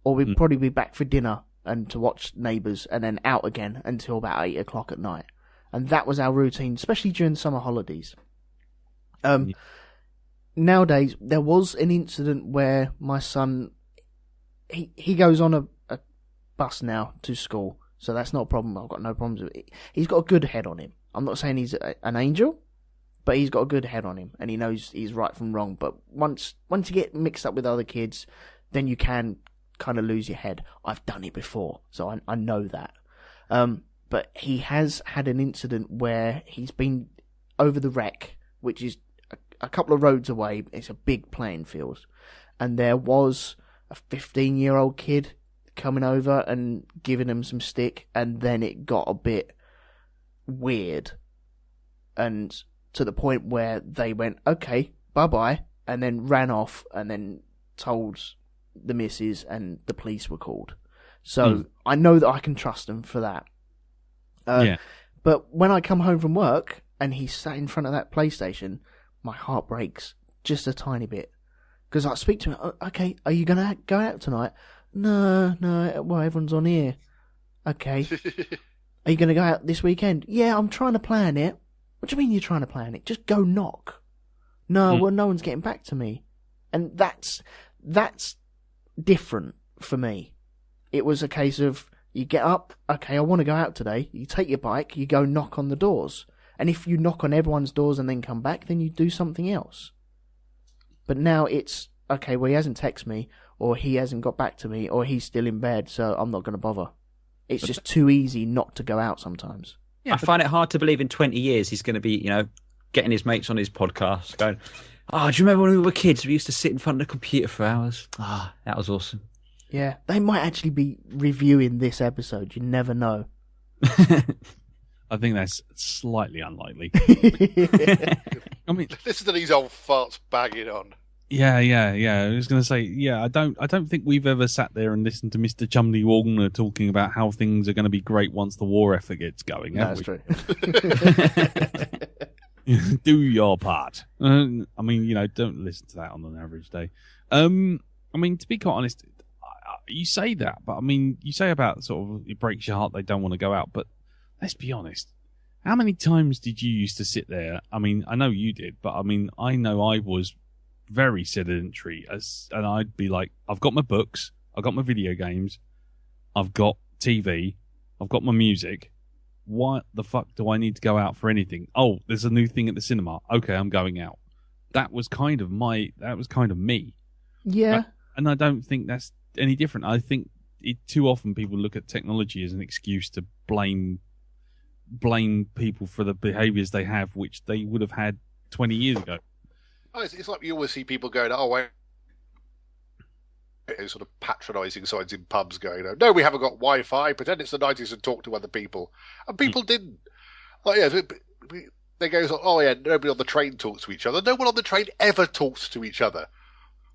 or we'd probably be back for dinner and to watch Neighbours, and then out again until about 8 o'clock at night. And that was our routine, especially during summer holidays. Nowadays, there was an incident where my son, he goes on a bus now to school, so that's not a problem. I've got no problems with it. He's got a good head on him. I'm not saying he's an angel, but he's got a good head on him, and he knows he's right from wrong. But once you get mixed up with other kids, then you can kind of lose your head. I've done it before, so I know that. But he has had an incident where he's been over the wreck, which is a couple of roads away. It's a big playing field. And there was a 15-year-old kid coming over and giving him some stick, and then it got a bit weird. And to the point where they went, okay, bye-bye, and then ran off and then told the missus, and the police were called. So I know that I can trust them for that. But when I come home from work and he's sat in front of that PlayStation, my heart breaks just a tiny bit. Because I speak to him, okay, are you going to go out tonight? No, well, everyone's on here. Okay. Are you going to go out this weekend? Yeah, I'm trying to plan it. What do you mean you're trying to plan it? Just go knock. No, well, no one's getting back to me. And that's different for me. It was a case of, you get up, okay, I want to go out today. You take your bike, you go knock on the doors. And if you knock on everyone's doors and then come back, then you do something else. But now it's, okay, well, he hasn't texted me, or he hasn't got back to me, or he's still in bed, so I'm not going to bother. It's just too easy not to go out sometimes. Yeah, I find it hard to believe in 20 years he's going to be, getting his mates on his podcast, going, do you remember when we were kids? We used to sit in front of the computer for hours. That was awesome. Yeah, they might actually be reviewing this episode. You never know. I think that's slightly unlikely. I mean, listen to these old farts bagging on. Yeah. I was going to say, I don't think we've ever sat there and listened to Mr. Chumley Wagner talking about how things are going to be great once the war effort gets going. That's true. Do your part. I mean, don't listen to that on an average day. I mean, to be quite honest, you say that, but I mean, you say about sort of it breaks your heart they don't want to go out, but let's be honest. How many times did you used to sit there? I mean, I know you did, but I mean, I know I was very sedentary, and I'd be like, I've got my books, I've got my video games, I've got TV, I've got my music. What the fuck do I need to go out for anything? Oh, there's a new thing at the cinema. Okay, I'm going out. That was kind of me. Yeah. And I don't think that's any different. I think too often people look at technology as an excuse to blame people for the behaviours they have, which they would have had 20 years ago. Oh, it's like you always see people going, "Oh, wait," sort of patronising signs in pubs, going, "No, we haven't got Wi-Fi. Pretend it's the 90s and talk to other people." And people didn't. Like, yeah, they go, "Oh yeah, nobody on the train talks to each other." No one on the train ever talks to each other.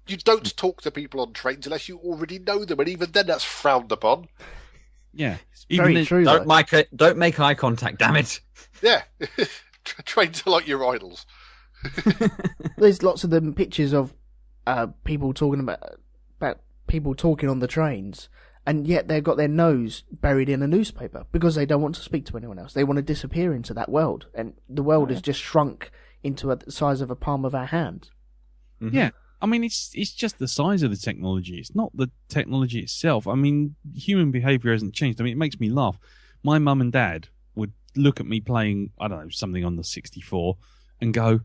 You don't talk to people on trains unless you already know them, and even then, that's frowned upon. Yeah, Very true. Don't make eye contact. Damn it. Yeah, trains are like your idols. There's lots of them pictures of people talking about people talking on the trains, and yet they've got their nose buried in a newspaper because they don't want to speak to anyone else. They want to disappear into that world, and the world has just shrunk into the size of a palm of our hand. Mm-hmm. Yeah. I mean, it's just the size of the technology. It's not the technology itself. I mean, human behaviour hasn't changed. I mean, it makes me laugh. My mum and dad would look at me playing, I don't know, something on the 64 and go,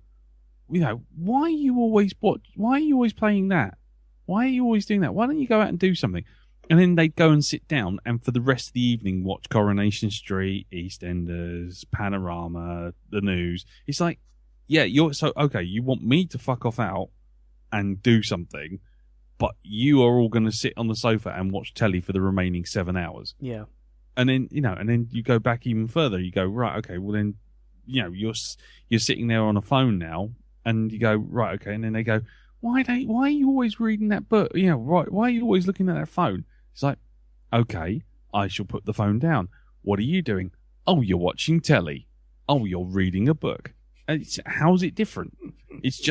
why are you always playing that? Why are you always doing that? Why don't you go out and do something? And then they'd go and sit down and for the rest of the evening watch Coronation Street, EastEnders, Panorama, the news. It's like, yeah, you want me to fuck off out and do something, but you are all going to sit on the sofa and watch telly for the remaining 7 hours. Yeah. And then, and then you go back even further. You go, right, okay, well then, you're sitting there on a phone now, and you go, right, okay, and then they go, why are you always reading that book? Right, why are you always looking at that phone? It's like, okay, I shall put the phone down. What are you doing? Oh, you're watching telly. Oh, you're reading a book. How's it different? It's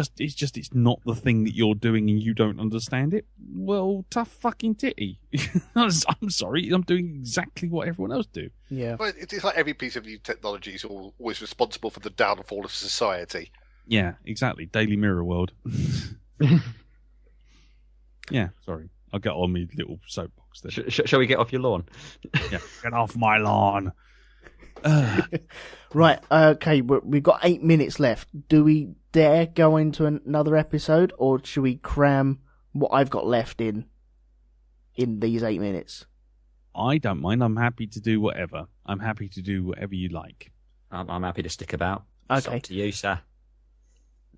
not the thing that you're doing and you don't understand it. Well, tough fucking titty. I'm sorry, I'm doing exactly what everyone else do. Yeah. But it's like every piece of new technology is always responsible for the downfall of society. Yeah, exactly. Daily Mirror world. Yeah, sorry. I'll get on my little soapbox there. Shall we get off your lawn? Yeah, get off my lawn. Right, okay, we've got 8 minutes left. Do we dare go into another episode, or should we cram what I've got left in these 8 minutes? I don't mind. I'm happy to do whatever. I'm happy to do whatever you like. I'm happy to stick about. Okay. It's up to you, sir.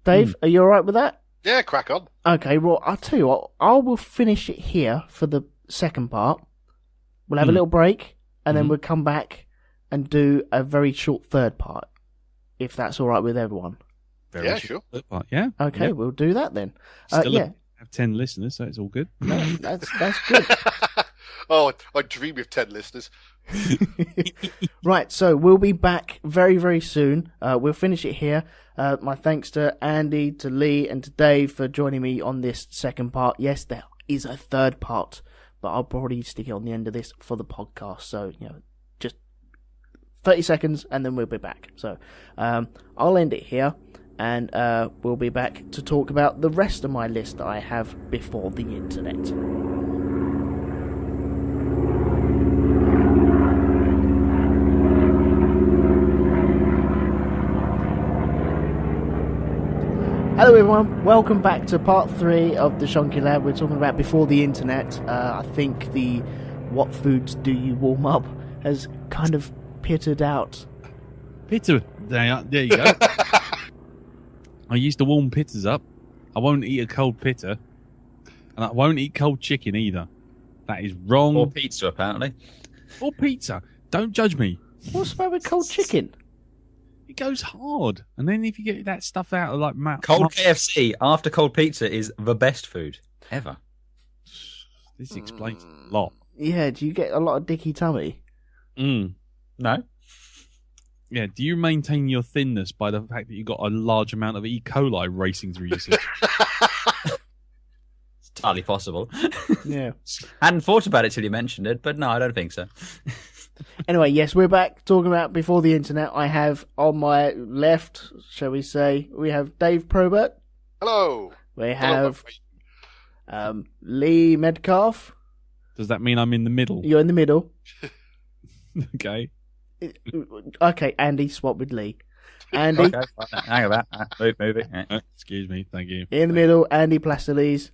Dave, are you alright with that? Yeah, crack on. Okay, well, I'll tell you what, I will finish it here for the second part. We'll have a little break, and then we'll come back and do a very short third part, if that's all right with everyone. Yeah, sure. Yeah. Okay, we'll do that then. Still have 10 listeners, so it's all good. No, that's good. Oh, I dream of 10 listeners. Right, so we'll be back very, very soon. We'll finish it here. My thanks to Andy, to Lee, and to Dave for joining me on this second part. Yes, there is a third part, but I'll probably stick it on the end of this for the podcast. So, just 30 seconds and then we'll be back. So, I'll end it here, and we'll be back to talk about the rest of my list that I have before the internet. Hello everyone, welcome back to part 3 of the Shonky Lab. We're talking about before the internet. I think the what foods do you warm up has kind of petered out. Pitter, there you go. I used to warm pitters up. I won't eat a cold pitter. And I won't eat cold chicken either. That is wrong. Or pizza, apparently. Or pizza. Don't judge me. What's about with cold chicken? It goes hard. And then if you get that stuff out of like... Cold KFC after cold pizza is the best food ever. This explains a lot. Yeah, do you get a lot of dicky tummy? No. Yeah, do you maintain your thinness by the fact that you've got a large amount of E. coli racing through your system? It's entirely possible. Yeah. Hadn't thought about it till you mentioned it, but no, I don't think so. Anyway, yes, we're back talking about before the internet. I have on my left, shall we say, we have Dave Probert. Hello. We have Lee Medcalf. Does that mean I'm in the middle? You're in the middle. Okay. Okay, Andy, swap with Lee. Andy. Okay, hang on that. Move it. Excuse me, thank you. In the middle, Andy Plastiles.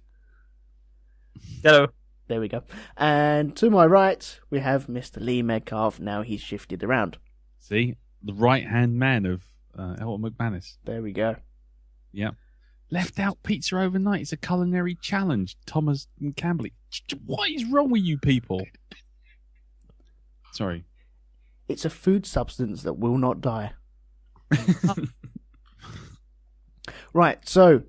Hello. There we go. And to my right, we have Mr. Lee Medcalf. Now he's shifted around. See? The right-hand man of Elton McManus. There we go. Yeah. Left out pizza overnight. It's a culinary challenge. Thomas and Campbell. What is wrong with you people? Sorry. It's a food substance that will not die. Right, so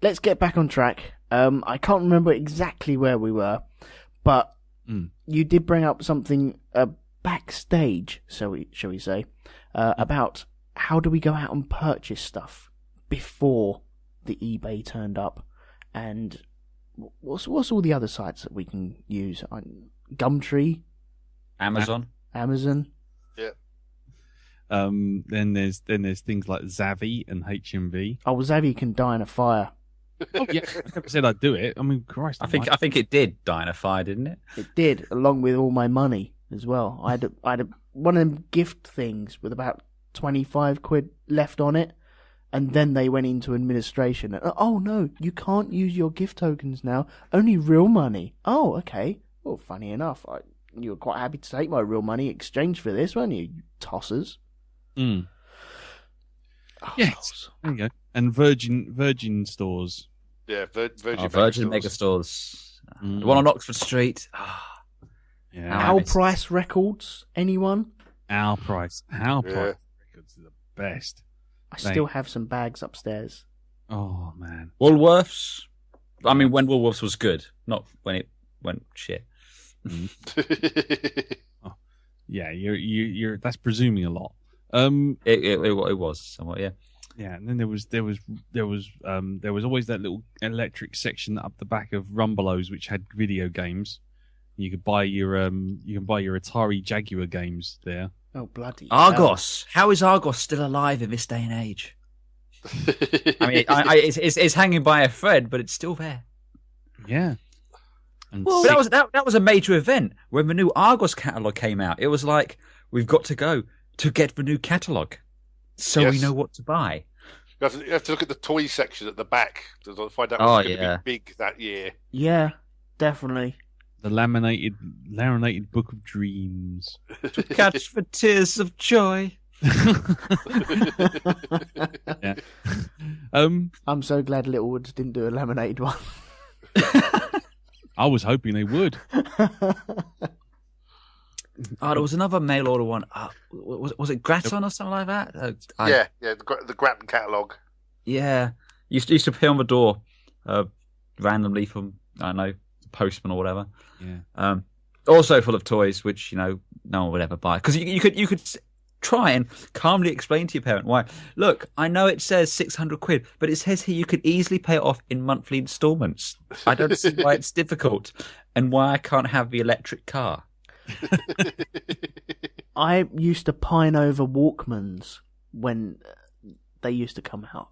let's get back on track. I can't remember exactly where we were, but you did bring up something backstage, shall we say, about how do we go out and purchase stuff before the eBay turned up, and what's all the other sites that we can use? Gumtree, Amazon. Yeah. Then there's things like Zavvi and HMV. Oh, Zavvi can die in a fire. Oh yeah, I never said I'd do it. I mean, Christ, I think it did die in a fire, didn't it? It did, along with all my money as well. I had one of them gift things with about 25 quid left on it, and then they went into administration. And, oh no, you can't use your gift tokens now. Only real money. Oh, okay. Well, funny enough, you were quite happy to take my real money in exchange for this, weren't you tossers? Mm. Oh, Yes. There you go. And Virgin stores. Yeah, Virgin Virgin Megastores. Megastores. Mm. The one on Oxford Street. Yeah. Our Price Records, anyone? Our Price Records are the best. I still have some bags upstairs. Oh man. Woolworths. I mean, when Woolworths was good, not when it went shit. Oh, yeah, you're that's presuming a lot. It was somewhat, yeah. Yeah, and then there was always that little electric section up the back of Rumbelows which had video games. You could buy your Atari Jaguar games there. Oh bloody Argos. How is Argos still alive in this day and age? I mean, it's hanging by a thread, but it's still there. Yeah. And Well, that was a major event when the new Argos catalogue came out. It was like, we've got to go to get the new catalogue, so we know what to buy. You have to look at the toy section at the back to find out what's going to be big that year. Yeah, definitely. The laminated Book of Dreams. To catch the tears of joy. Yeah. I'm so glad Littlewoods didn't do a laminated one. I was hoping they would. Oh, there was another mail order one. Was it Graton or something like that? The Grattan catalogue. Yeah, used to appear on the door randomly from, I don't know, the postman or whatever. Yeah. Also full of toys, which no one would ever buy, because you could try and calmly explain to your parent why. Look, I know it says 600 quid, but it says here you could easily pay it off in monthly instalments. I don't see why it's difficult, and why I can't have the electric car. I used to pine over Walkmans when they used to come out.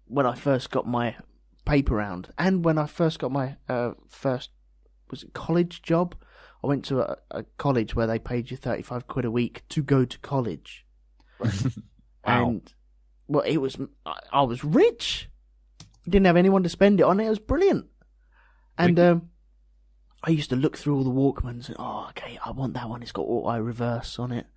When I first got my paper round, and when I first got my first college job. I went to a college where they paid you 35 quid a week to go to college. Wow. And well, I was rich. Didn't have anyone to spend it on. It was brilliant. And I used to look through all the Walkmans and, okay, I want that one. It's got auto reverse on it.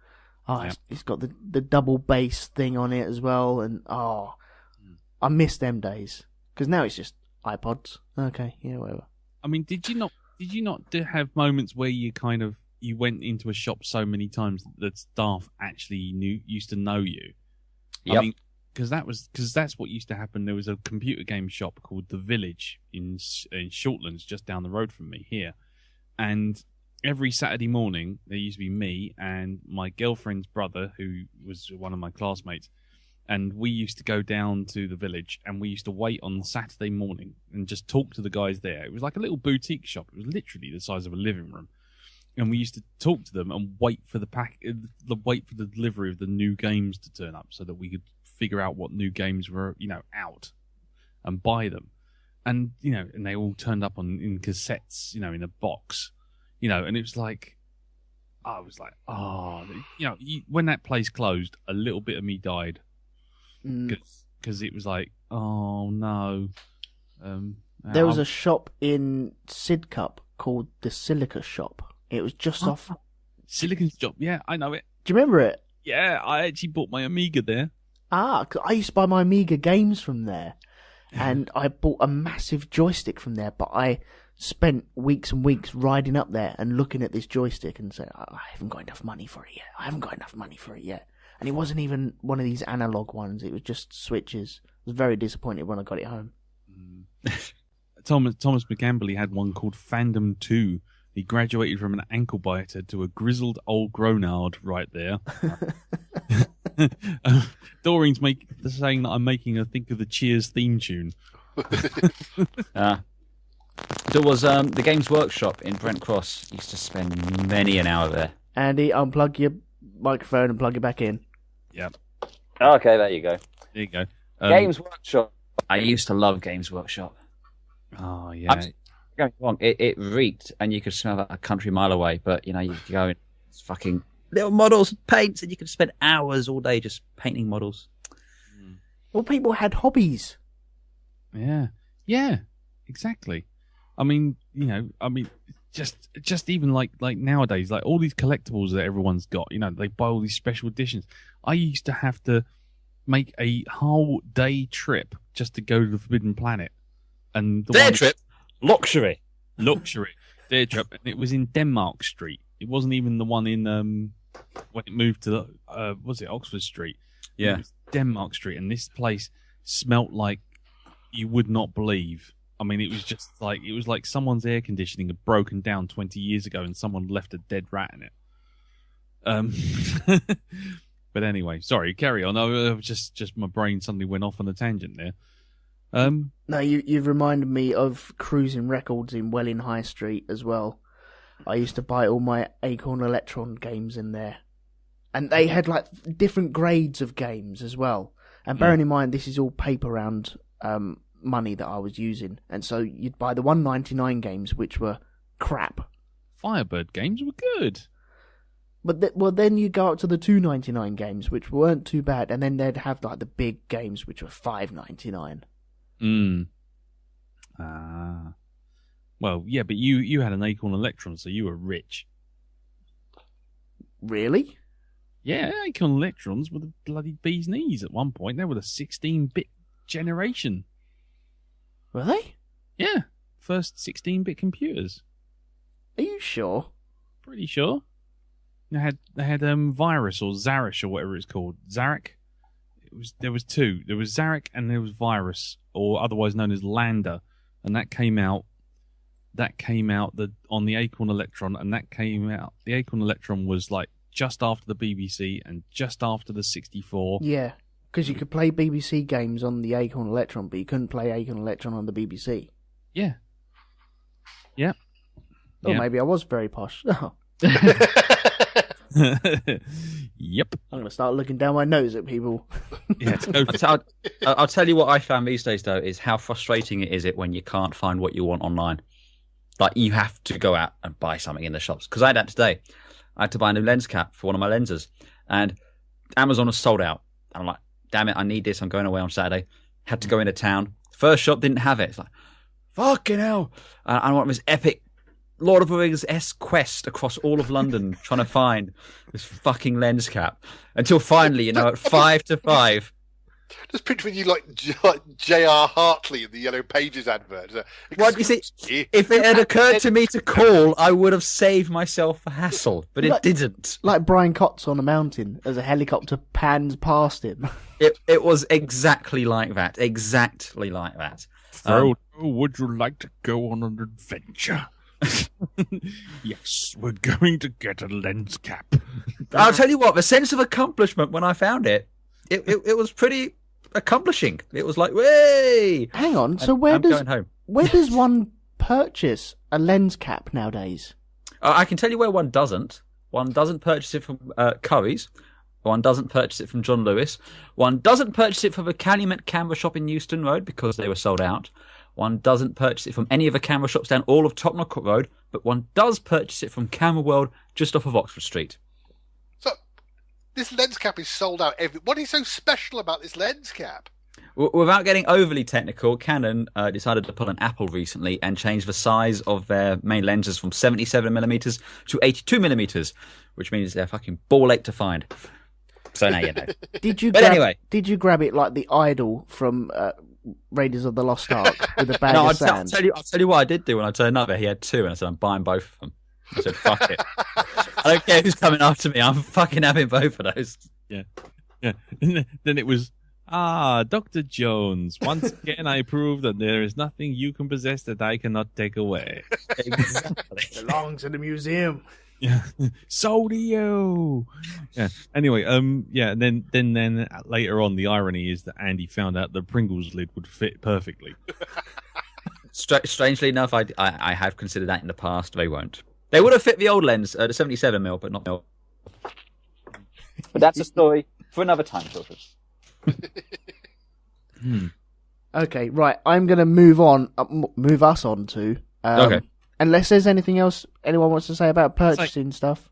It's got the double bass thing on it as well. And I miss them days, because now it's just iPods. Okay, yeah, whatever. I mean, did you not have moments where you went into a shop so many times that staff actually used to know you? Yep. I mean, because that's what used to happen. There was a computer game shop called The Village in Shortlands, just down the road from me here, and every Saturday morning there used to be me and my girlfriend's brother, who was one of my classmates, and we used to go down to the village and we used to wait on Saturday morning and just talk to the guys there. It was like a little boutique shop. It was literally the size of a living room. And we used to talk to them and wait for the delivery of the new games to turn up, so that we could figure out what new games were, out, and buy them. And, and they all turned up in cassettes, in a box, and it was like, I was like, when that place closed, a little bit of me died. Because it was like, oh no, There was a shop in Sidcup called the Silica Shop. It was just off... Silicon Shop, yeah, I know it. Do you remember it? Yeah, I actually bought my Amiga there. 'Cause I used to buy my Amiga games from there. And I bought a massive joystick from there, but I spent weeks and weeks riding up there and looking at this joystick and saying, I haven't got enough money for it yet. And it wasn't even one of these analog ones. It was just switches. I was very disappointed when I got it home. Thomas McGambley had one called Fandom 2. He graduated from an ankle biter to a grizzled old grownard right there. Doreen's saying that I'm making her think of the Cheers theme tune. There was the Games Workshop in Brent Cross. Used to spend many an hour there. Andy, unplug your microphone and plug it back in. Yep. Okay, there you go. There you go. Games Workshop. I used to love Games Workshop. Oh, yeah. Going wrong. It reeked, and you could smell that a country mile away. But you go in, it's fucking little models, paints, and you could spend hours all day just painting models. Well, people had hobbies. Yeah, exactly. I mean, just even like nowadays, like all these collectibles that everyone's got, they buy all these special editions. I used to have to make a whole day trip just to go to the Forbidden Planet, and trip. Luxury. Day trip, and it was in Denmark Street. It wasn't even the one in when it moved to was it Oxford Street? Yeah, it was Denmark Street, and this place smelt like you would not believe. I mean, it was like someone's air conditioning had broken down 20 years ago, and someone left a dead rat in it. But anyway, sorry, carry on. Just my brain suddenly went off on a tangent there. No, you've reminded me of Cruising Records in Welling High Street as well. I used to buy all my Acorn Electron games in there. And they had like different grades of games as well. And bearing in mind, this is all paper round money that I was using. And so you'd buy the $1.99 games, which were crap. Firebird games were good. But then you go up to the $2.99 games, which weren't too bad. And then they'd have like the big games, which were $5.99. Well, yeah, but you had an Acorn Electron, so you were rich. Really? Yeah, Acorn Electrons were the bloody bee's knees at one point. They were the 16-bit generation. Were they? Yeah, first 16-bit computers. Are you sure? Pretty sure. They had Virus or Zarish or whatever it's called. Zarek. There was two. There was Zarek and there was Virus, or otherwise known as Lander, and that came out on the Acorn Electron, and the Acorn Electron was like just after the BBC and just after the 64. Yeah, because you could play BBC games on the Acorn Electron, but you couldn't play Acorn Electron on the BBC. Yeah. Yeah. Oh, yeah. Maybe I was very posh. Yep. I'm going to start looking down my nose at people. Yeah, I'll tell you what I found these days, though, is how frustrating it is when you can't find what you want online. Like, you have to go out and buy something in the shops. Because I had that today. I had to buy a new lens cap for one of my lenses. And Amazon was sold out. And I'm like, damn it, I need this. I'm going away on Saturday. Had to go into town. First shop didn't have it. It's like, fucking hell. I want this epic Lord of the Rings-esque quest across all of London trying to find this fucking lens cap. Until finally, at 5 to 5... Just picturing you like J.R. Hartley in the Yellow Pages advert. Well, you see, if it had occurred to me to call, I would have saved myself a hassle, but it didn't. Like Brian Cox on a mountain as a helicopter pans past him. It was exactly like that. Exactly like that. Would you like to go on an adventure? Yes, we're going to get a lens cap. I'll tell you what, the sense of accomplishment when I found it was pretty accomplishing. It was like, way. Hang on, so where does one purchase a lens cap nowadays? I can tell you where one doesn't. One doesn't purchase it from Curry's. One doesn't purchase it from John Lewis. One doesn't purchase it from the Calumet camera shop in Euston Road because they were sold out. One doesn't purchase it from any of the camera shops down all of Tottenham Road, but one does purchase it from Camera World just off of Oxford Street. So, this lens cap is sold out. What is so special about this lens cap? Without getting overly technical, Canon decided to pull an Apple recently and change the size of their main lenses from 77mm to 82mm, which means they're fucking ball ache to find. So now you know. Did you grab it like the idol from Raiders of the Lost Ark with a bag of sand? I'll tell you what I did do when I turned up there. He had two, and I said, I'm buying both of them. I said, fuck it. I don't care who's coming after me. I'm fucking having both of those. Yeah. Then it was, Dr. Jones, once again I prove that there is nothing you can possess that I cannot take away. Exactly. Belongs in the museum. Yeah. So do you. Yeah. Anyway, yeah, and then later on, the irony is that Andy found out the Pringles lid would fit perfectly. Strangely enough, I have considered that in the past. They won't. They would have fit the old lens, the 77mm, but not the old. But that's a story for another time, Filters. Okay, right. I'm going to move us on to. Okay. Unless there's anything else anyone wants to say about purchasing stuff.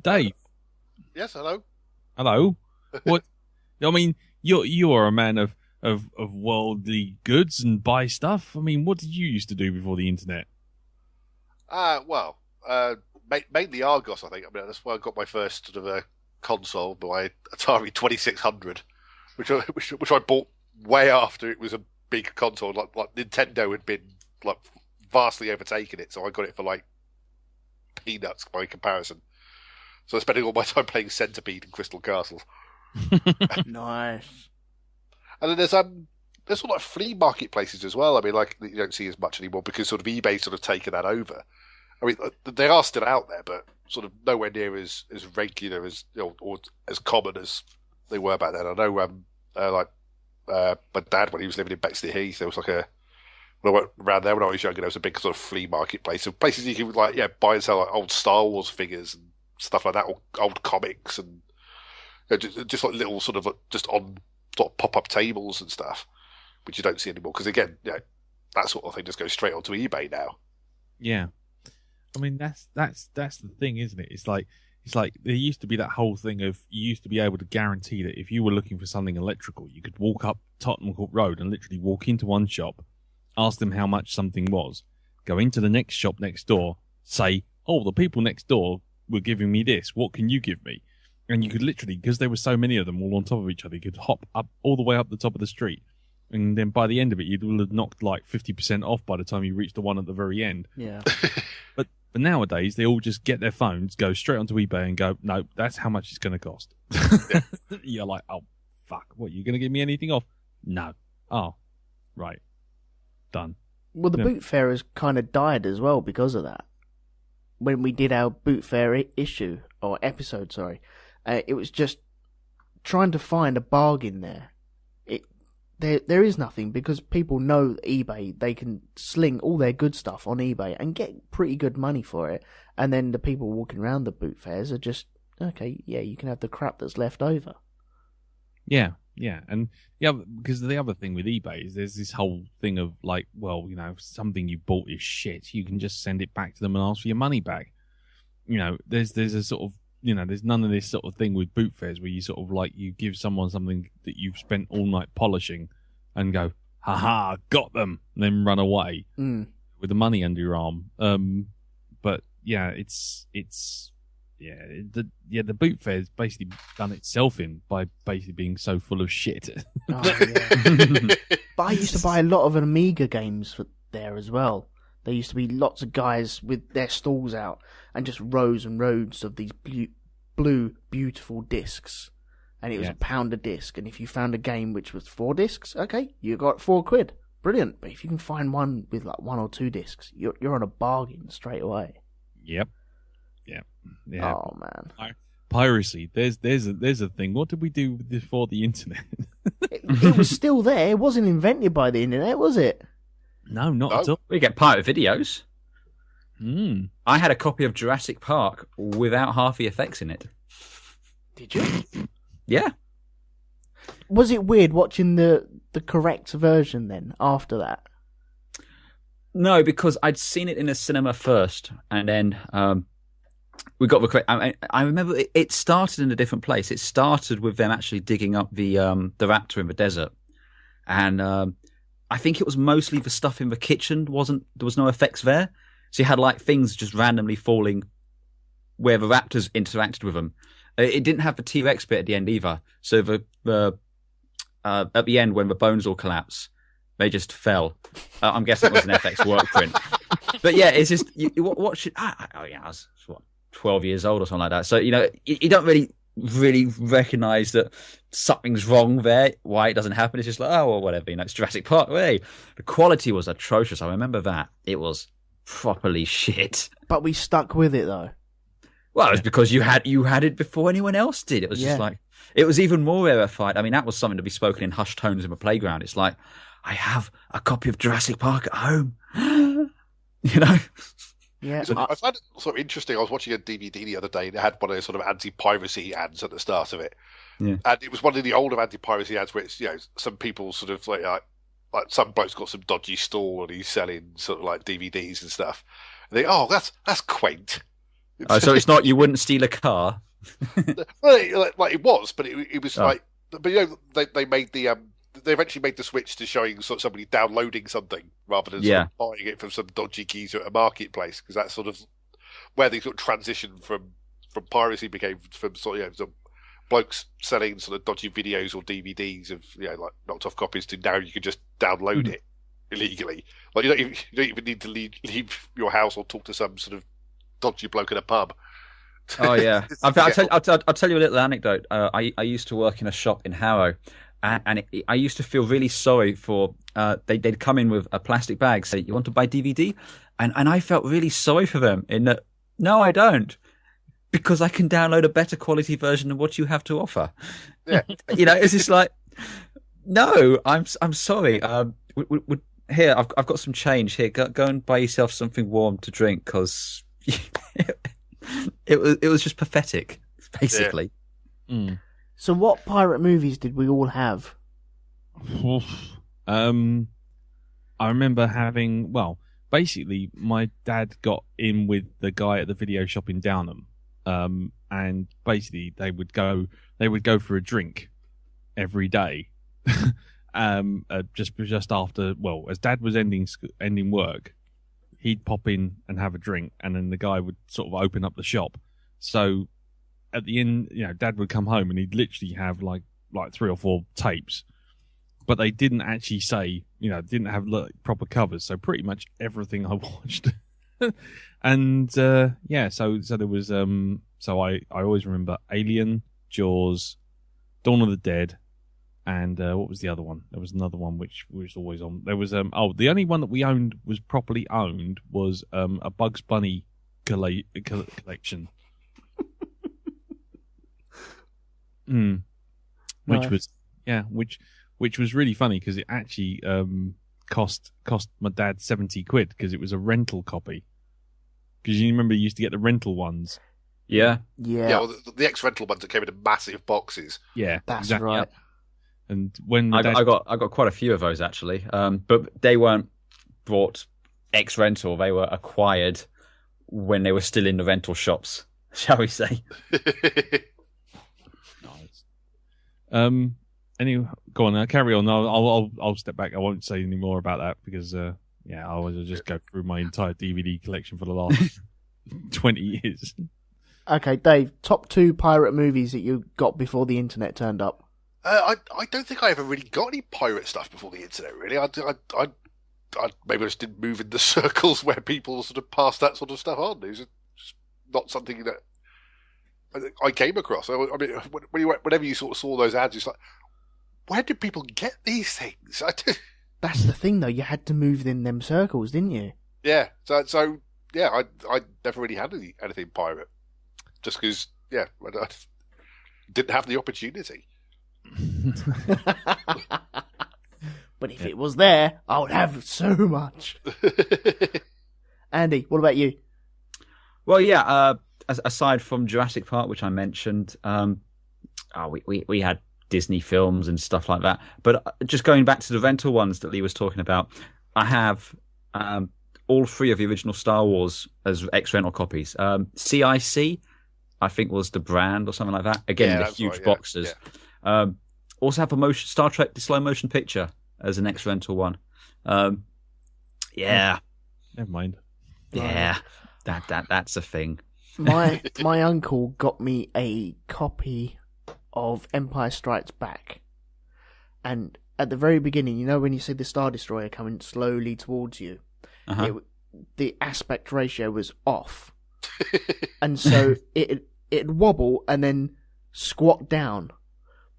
Dave. Yes, hello. Hello. What? I mean, you are a man of worldly goods and buy stuff. I mean, what did you used to do before the internet? Mainly Argos, I think. I mean, that's where I got my first sort of console, my Atari 2600, which I bought way after it was a big console. Like Nintendo had been like vastly overtaken it, so I got it for like peanuts by comparison. So I'm spending all my time playing Centipede and Crystal Castle. Nice. And then there's sort of flea market places as well. I mean, like you don't see as much anymore because sort of eBay's sort of taken that over. I mean, they are still out there, but sort of nowhere near as regular as or as common as they were back then. I know, my dad, when he was living in Bexley Heath, there was like when I went around there when I was younger, there was a big sort of flea marketplace of places you could buy and sell like old Star Wars figures and stuff like that, or old comics and just like little sort of just on sort of pop up tables and stuff, which you don't see anymore because again, that sort of thing just goes straight onto eBay now. Yeah. I mean, that's the thing, isn't it? It's like there used to be that whole thing of you used to be able to guarantee that if you were looking for something electrical, you could walk up Tottenham Court Road and literally walk into one shop, ask them how much something was, go into the next shop next door, say, oh, the people next door were giving me this, what can you give me? And you could literally, because there were so many of them all on top of each other, you could hop up all the way up the top of the street. And then by the end of it, you would have knocked like 50% off by the time you reached the one at the very end. Yeah. But nowadays, they all just get their phones, go straight onto eBay and go, no, that's how much it's going to cost. Yeah. You're like, oh, fuck. What, you're going to give me anything off? No. Oh, right. Done. Well, the boot fair has kind of died as well because of that. When we did our boot fair episode, it was just trying to find a bargain there. There is nothing because people know eBay, they can sling all their good stuff on eBay and get pretty good money for it. And then the people walking around the boot fairs are just, okay, yeah, you can have the crap that's left over. Yeah. And because the other thing with eBay is there's this whole thing of like, well, if something you bought is shit, you can just send it back to them and ask for your money back. There's a sort of, there's none of this sort of thing with boot fairs where you sort of like you give someone something that you've spent all night polishing and go, haha, got them, and then run away with the money under your arm. But yeah, the boot fair's basically done itself in by basically being so full of shit. Oh, yeah. But I used to buy a lot of Amiga games there as well. There used to be lots of guys with their stalls out and just rows and rows of these blue, beautiful discs. And it was £1 a disc. And if you found a game which was 4 discs, okay, you got £4. Brilliant. But if you can find one with like 1 or 2 discs, you're on a bargain straight away. Yep. Yeah. Oh man. Piracy. There's a thing. What did we do before the internet? it was still there. It wasn't invented by the internet, was it? No, not at all. We get pirate videos. I had a copy of Jurassic Park without half the effects in it. Did you? Yeah. Was it weird watching the correct version then after that? No, because I'd seen it in a cinema first, and then we got the correct. I remember it started in a different place. It started with them actually digging up the raptor in the desert, and I think it was mostly the stuff in the kitchen. There was no effects there, so you had like things just randomly falling where the raptors interacted with them. It didn't have the T-Rex bit at the end either. So the at the end when the bones all collapse, they just fell. I'm guessing it was an FX work print. But yeah, it's just you watch it. I was 12 years old or something like that. So you don't really recognize that something's wrong there. Why it doesn't happen? It's just like, oh, well, whatever. It's Jurassic Park. Hey, the quality was atrocious. I remember that. It was properly shit. But we stuck with it though. Well, it was because you had it before anyone else did. It was just like, it was even more rarefied. I mean, that was something to be spoken in hushed tones in the playground. It's like, I have a copy of Jurassic Park at home. Yeah. So I found it sort of interesting. I was watching a DVD the other day and it had one of those sort of anti-piracy ads at the start of it. Yeah. And it was one of the older anti-piracy ads where it's, some people sort of like some bloke's got some dodgy stall and he's selling sort of like DVDs and stuff. And they, that's quaint. So it's not, you wouldn't steal a car? Well, like it was, but it was like, but they made the they eventually made the switch to showing sort of somebody downloading something rather than sort of buying it from some dodgy geezer at a marketplace, because that's sort of where they sort of transitioned from piracy became from sort of some blokes selling sort of dodgy videos or DVDs of like knocked off copies to now you can just download it illegally. Like you don't even need to leave your house or talk to some sort of dodgy bloke in a pub. Oh yeah, I'll tell you a little anecdote. I used to work in a shop in Harrow, and I used to feel really sorry for. They'd come in with a plastic bag, say, "You want to buy DVD?" and I felt really sorry for them in that. No, I don't, because I can download a better quality version of what you have to offer. Yeah, it's just like, no, I'm sorry. Here, I've got some change here. Go and buy yourself something warm to drink, because. It was just pathetic, basically. Yeah. So what pirate movies did we all have? I remember having, basically my dad got in with the guy at the video shop in Downham, and basically they would go for a drink every day, just after, as Dad was ending work. He'd pop in and have a drink, and then the guy would sort of open up the shop. So at the end, Dad would come home and he'd literally have like 3 or 4 tapes, but they didn't actually say, didn't have proper covers. So pretty much everything I watched, and so there was so I always remember Alien, Jaws, Dawn of the Dead. And what was the other one? There was another one which was always on. There was the only one that we was properly owned was a Bugs Bunny collection. Which was which was really funny because it actually cost my dad £70 because it was a rental copy. Because you remember you used to get the rental ones. Yeah. Well, the ex-rental ones that came in massive boxes. Yeah, that's exactly. right. And when I got quite a few of those actually, but they weren't brought ex-rental; they were acquired when they were still in the rental shops, shall we say? Nice. Anyway, go on. Carry on. I'll step back. I won't say any more about that because I will just go through my entire DVD collection for the last 20 years. Okay, Dave. Top 2 pirate movies that you got before the internet turned up. I don't think I ever really got any pirate stuff before the internet. Really, I maybe I just didn't move in the circles where people sort of passed that sort of stuff on. It was just not something that I came across. I mean, whenever you sort of saw those ads, it's like, where did people get these things? That's the thing, though. You had to move in them circles, didn't you? Yeah. So I never really had anything pirate, just because I didn't have the opportunity. But if it was there, I would have so much. Andy, what about you? Well, yeah. Aside from Jurassic Park, which I mentioned, we had Disney films and stuff like that. But just going back to the rental ones that Lee was talking about, I have all 3 of the original Star Wars as ex-rental copies. CIC, I think, was the brand or something like that. Again, the huge boxes. Yeah. Also have a Star Trek, the slow motion picture. as an ex-rental one. Yeah. Never mind. Yeah. That's a thing. My uncle got me a copy of Empire Strikes Back, and at the very beginning, when you see the Star Destroyer coming slowly towards you, the aspect ratio was off, and so it'd wobble and then squat down.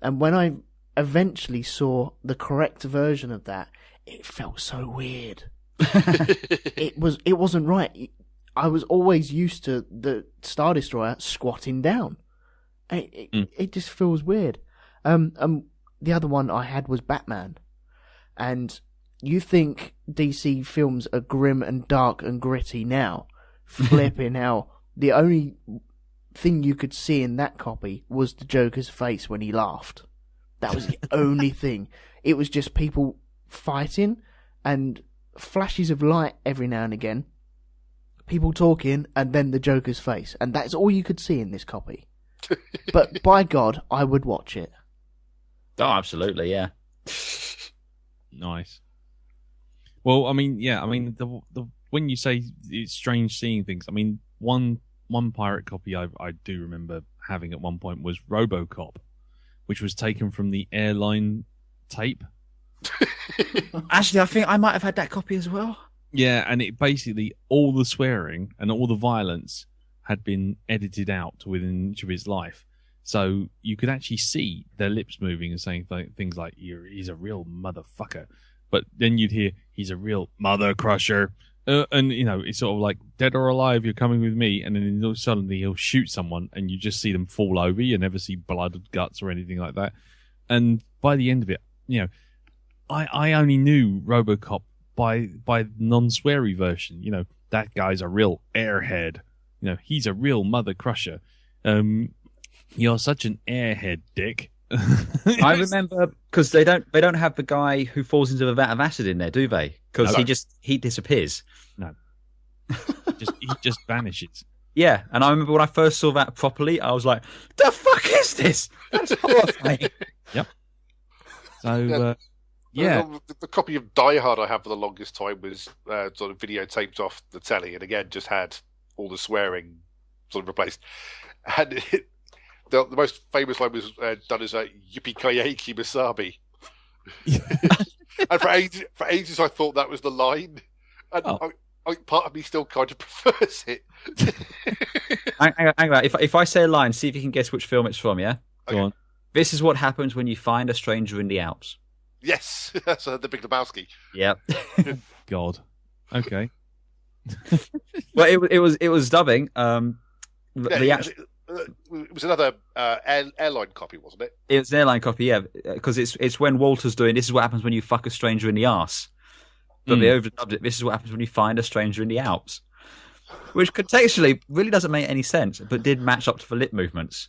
And when I eventually saw the correct version of that, it felt so weird. It wasn't right. I was always used to the Star Destroyer squatting down. It just feels weird. The other one I had was Batman, and you think DC films are grim and dark and gritty now? Flipping hell! The only thing you could see in that copy was the Joker's face when he laughed. That was the only thing. It was just people fighting and flashes of light every now and again. People talking, and then the Joker's face. And that's all you could see in this copy. But by God, I would watch it. Oh, absolutely, yeah. Nice. Well, I mean, yeah, I mean, the when you say it's strange seeing things, I mean, one pirate copy I do remember having at one point was RoboCop, which was taken from the airline tape. Actually, I think I might have had that copy as well. Yeah, and it basically, all the swearing and all the violence had been edited out within an inch of his life. So you could actually see their lips moving and saying things like, he's a real motherfucker. But then you'd hear, he's a real mother crusher. And, it's sort of like, dead or alive, you're coming with me. And then suddenly he'll shoot someone and you just see them fall over. You never see blood or guts or anything like that. And by the end of it, I only knew RoboCop by non-sweary version. That guy's a real airhead. He's a real mother crusher. You're such an airhead, Dick. I remember because they don't have the guy who falls into a vat of acid in there, do they? Because he disappears. No, he just vanishes. Yeah, and I remember when I first saw that properly, I was like, "The fuck is this? That's horrifying." Yep. So. Yeah, the copy of Die Hard I had for the longest time was sort of videotaped off the telly, and again just had all the swearing sort of replaced. And the most famous line was done as "Yippee-ki-yay, Wasabi." And for ages I thought that was the line, and part of me still kind of prefers it. Hang on. If I say a line, see if you can guess which film it's from. Yeah, Go on. This is what happens when you find a stranger in the The Yes, that's the Big Lebowski. Yep. God. Okay. Well, it was dubbing. It was another airline copy, wasn't it? It was an airline copy, yeah, because it's when Walter's doing "This is what happens when you fuck a stranger in the arse," but they overdubbed it. This is what happens when you find a stranger in the Alps, which contextually really doesn't make any sense, but did match up to the lip movements.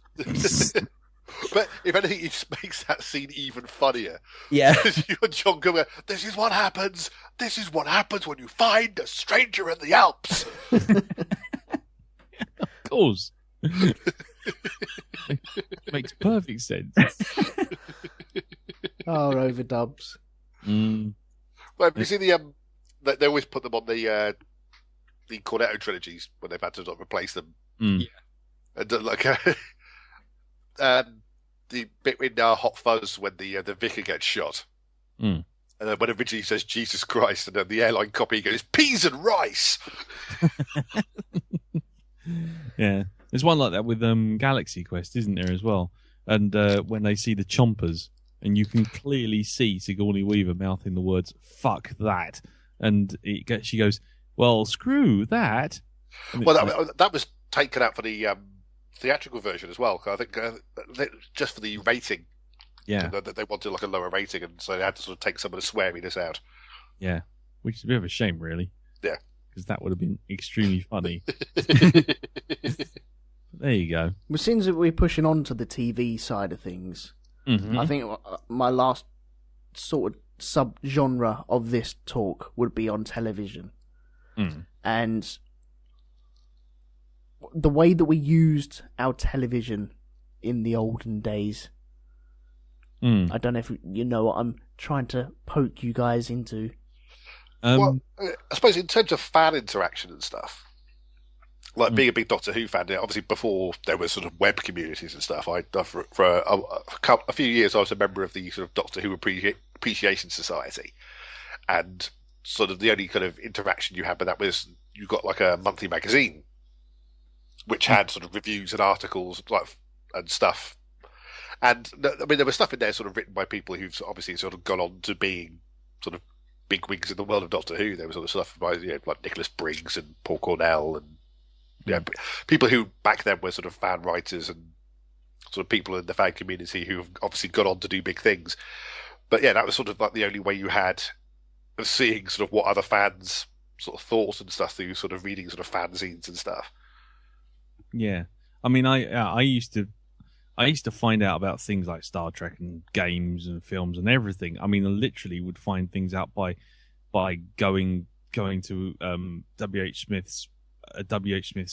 But if anything, it just makes that scene even funnier. Yeah. You and John going, "This is what happens. This is what happens when you find a stranger in the Alps." Of course. Makes perfect sense. Oh, overdubs. Well, have you seen they always put them on the Cornetto trilogies when they've had to replace them. Yeah. And the bit in Hot Fuzz when the vicar gets shot. And then when originally he says Jesus Christ, and then the airline copy goes peas and rice. Yeah. There's one like that with Galaxy Quest, isn't there, as well? And when they see the chompers, and you can clearly see Sigourney Weaver mouthing the words, "fuck that." And she goes, "Well, screw that." Well, that was taken out for the theatrical version as well. I think just for the rating. Yeah. They wanted like a lower rating, and so they had to sort of take some of the sweariness out. Yeah. Which is a bit of a shame, really. Yeah. Because that would have been extremely funny. There you go. Well, since we're pushing on to the TV side of things, I think my last sort of sub-genre of this talk would be on television. And the way that we used our television in the olden days I don't know if you know what I'm trying to poke you guys into. Well, I suppose in terms of fan interaction and stuff, like being a big Doctor Who fan, obviously before there were sort of web communities and stuff, for a few years I was a member of the sort of Doctor Who Appreciation Society, and sort of the only kind of interaction you had with that was you got like a monthly magazine, which had sort of reviews and articles and stuff. And I mean, there was stuff in there sort of written by people who've obviously sort of gone on to being sort of big wigs in the world of Doctor Who. There was sort of stuff by like Nicholas Briggs and Paul Cornell and people who back then were sort of fan writers and sort of people in the fan community who've obviously gone on to do big things. But yeah, that was sort of like the only way you had of seeing sort of what other fans sort of thought and stuff through sort of reading sort of fanzines and stuff. Yeah, I mean, I used to find out about things like Star Trek and games and films and everything. I mean, I literally would find things out by going to WH Smith's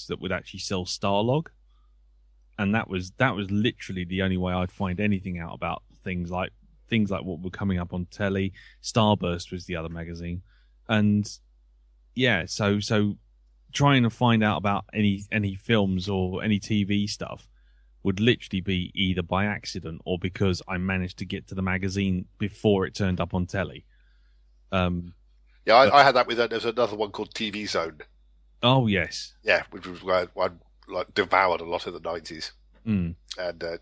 that would actually sell Starlog, and that was literally the only way I'd find anything out about things like what were coming up on telly. Starburst was the other magazine, and yeah, so trying to find out about any films or any TV stuff would literally be either by accident or because I managed to get to the magazine before it turned up on telly. I had that with there's another one called TV Zone. Oh yes, yeah, which was where I like devoured a lot in the 90s. And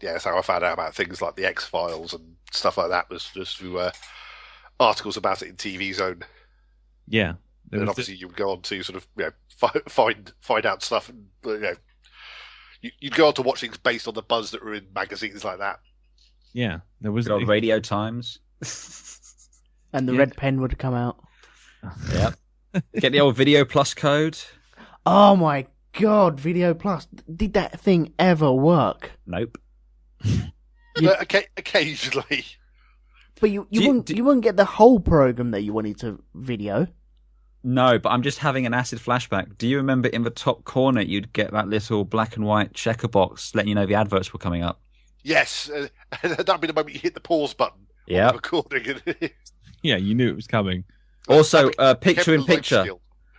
that's how I found out about things like the X-Files and stuff like that, was just through articles about it in TV Zone. Yeah, and obviously you would go on to sort of find out stuff, and you'd go on to watch things based on the buzz that were in magazines like that. Yeah, there was Radio Times, and the red pen would come out. Yep. Get the old Video Plus code. Oh my God, Video Plus! Did that thing ever work? Nope. Occasionally. But you wouldn't get the whole program that you wanted to video. No, but I'm just having an acid flashback. Do you remember in the top corner you'd get that little black and white checker box letting you know the adverts were coming up? Yes, that'd be the moment you hit the pause button. Yeah. Recording. Yeah, you knew it was coming. Also, picture in picture.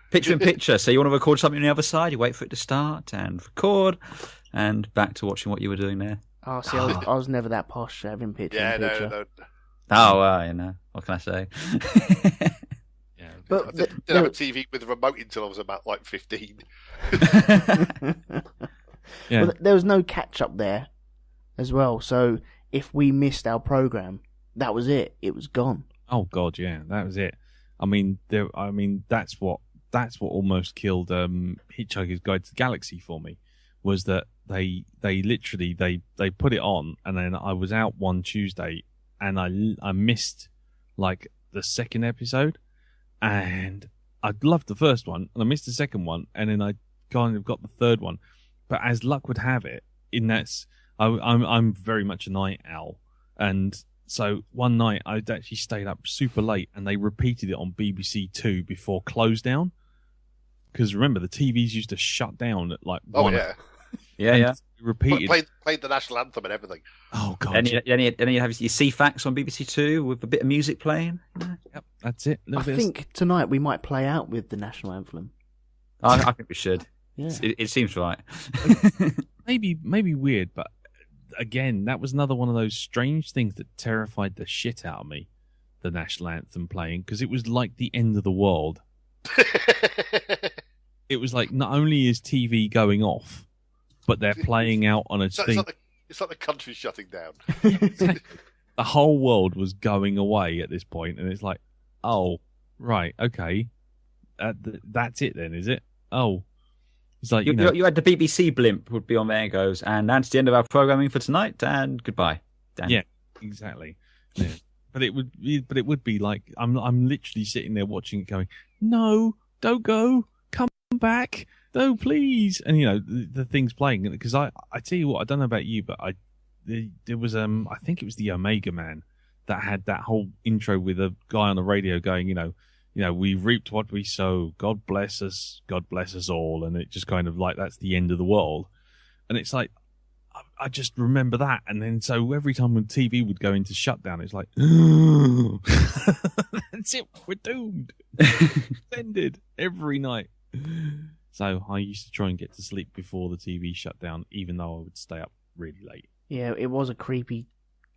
Picture in picture. So you want to record something on the other side, you wait for it to start and record, and back to watching what you were doing there. Oh, see, I was never that posh having picture in picture. No. Oh, what can I say? But I didn't have a TV with a remote until I was about like 15. Well, there was no catch up there as well. So if we missed our program, that was it. It was gone. Oh God, yeah, that was it. I mean, that's what almost killed Hitchhiker's Guide to the Galaxy for me, was that they literally put it on, and then I was out one Tuesday and I missed like the second episode. And I loved the first one, and I missed the second one, and then I kind of got the third one. But as luck would have it, I'm very much a night owl, and so one night I'd actually stayed up super late, and they repeated it on BBC Two before close down. Because remember, the TVs used to shut down at like 1. Oh yeah, yeah. Repeated. Played the national anthem and everything. Oh God! And you have your CFAX on BBC Two with a bit of music playing. Yep, that's it. I think tonight we might play out with the national anthem. I think we should. Yeah. It seems right. maybe weird, but again, that was another one of those strange things that terrified the shit out of me. The national anthem playing, because it was like the end of the world. It was like, not only is TV going off, but they're playing out on a thing. It's like the country shutting down. The whole world was going away at this point, and it's like, oh, right, okay, that's it then, is it? Oh, it's like you had the BBC blimp would be on there and goes, and that's the end of our programming for tonight, and goodbye. Dan. Yeah, exactly. Yeah. But it would be like I'm literally sitting there watching it, going, no, don't go, come back. No, please. And the thing's playing, because I tell you what, I don't know about you, but there was I think it was the Omega Man that had that whole intro with a guy on the radio going, we reaped what we sow. God bless us all, and it just kind of like, that's the end of the world. And it's like, I just remember that, and then so every time when TV would go into shutdown, it's like, that's it, we're doomed. Ended every night. So I used to try and get to sleep before the TV shut down, even though I would stay up really late. Yeah, it was a creepy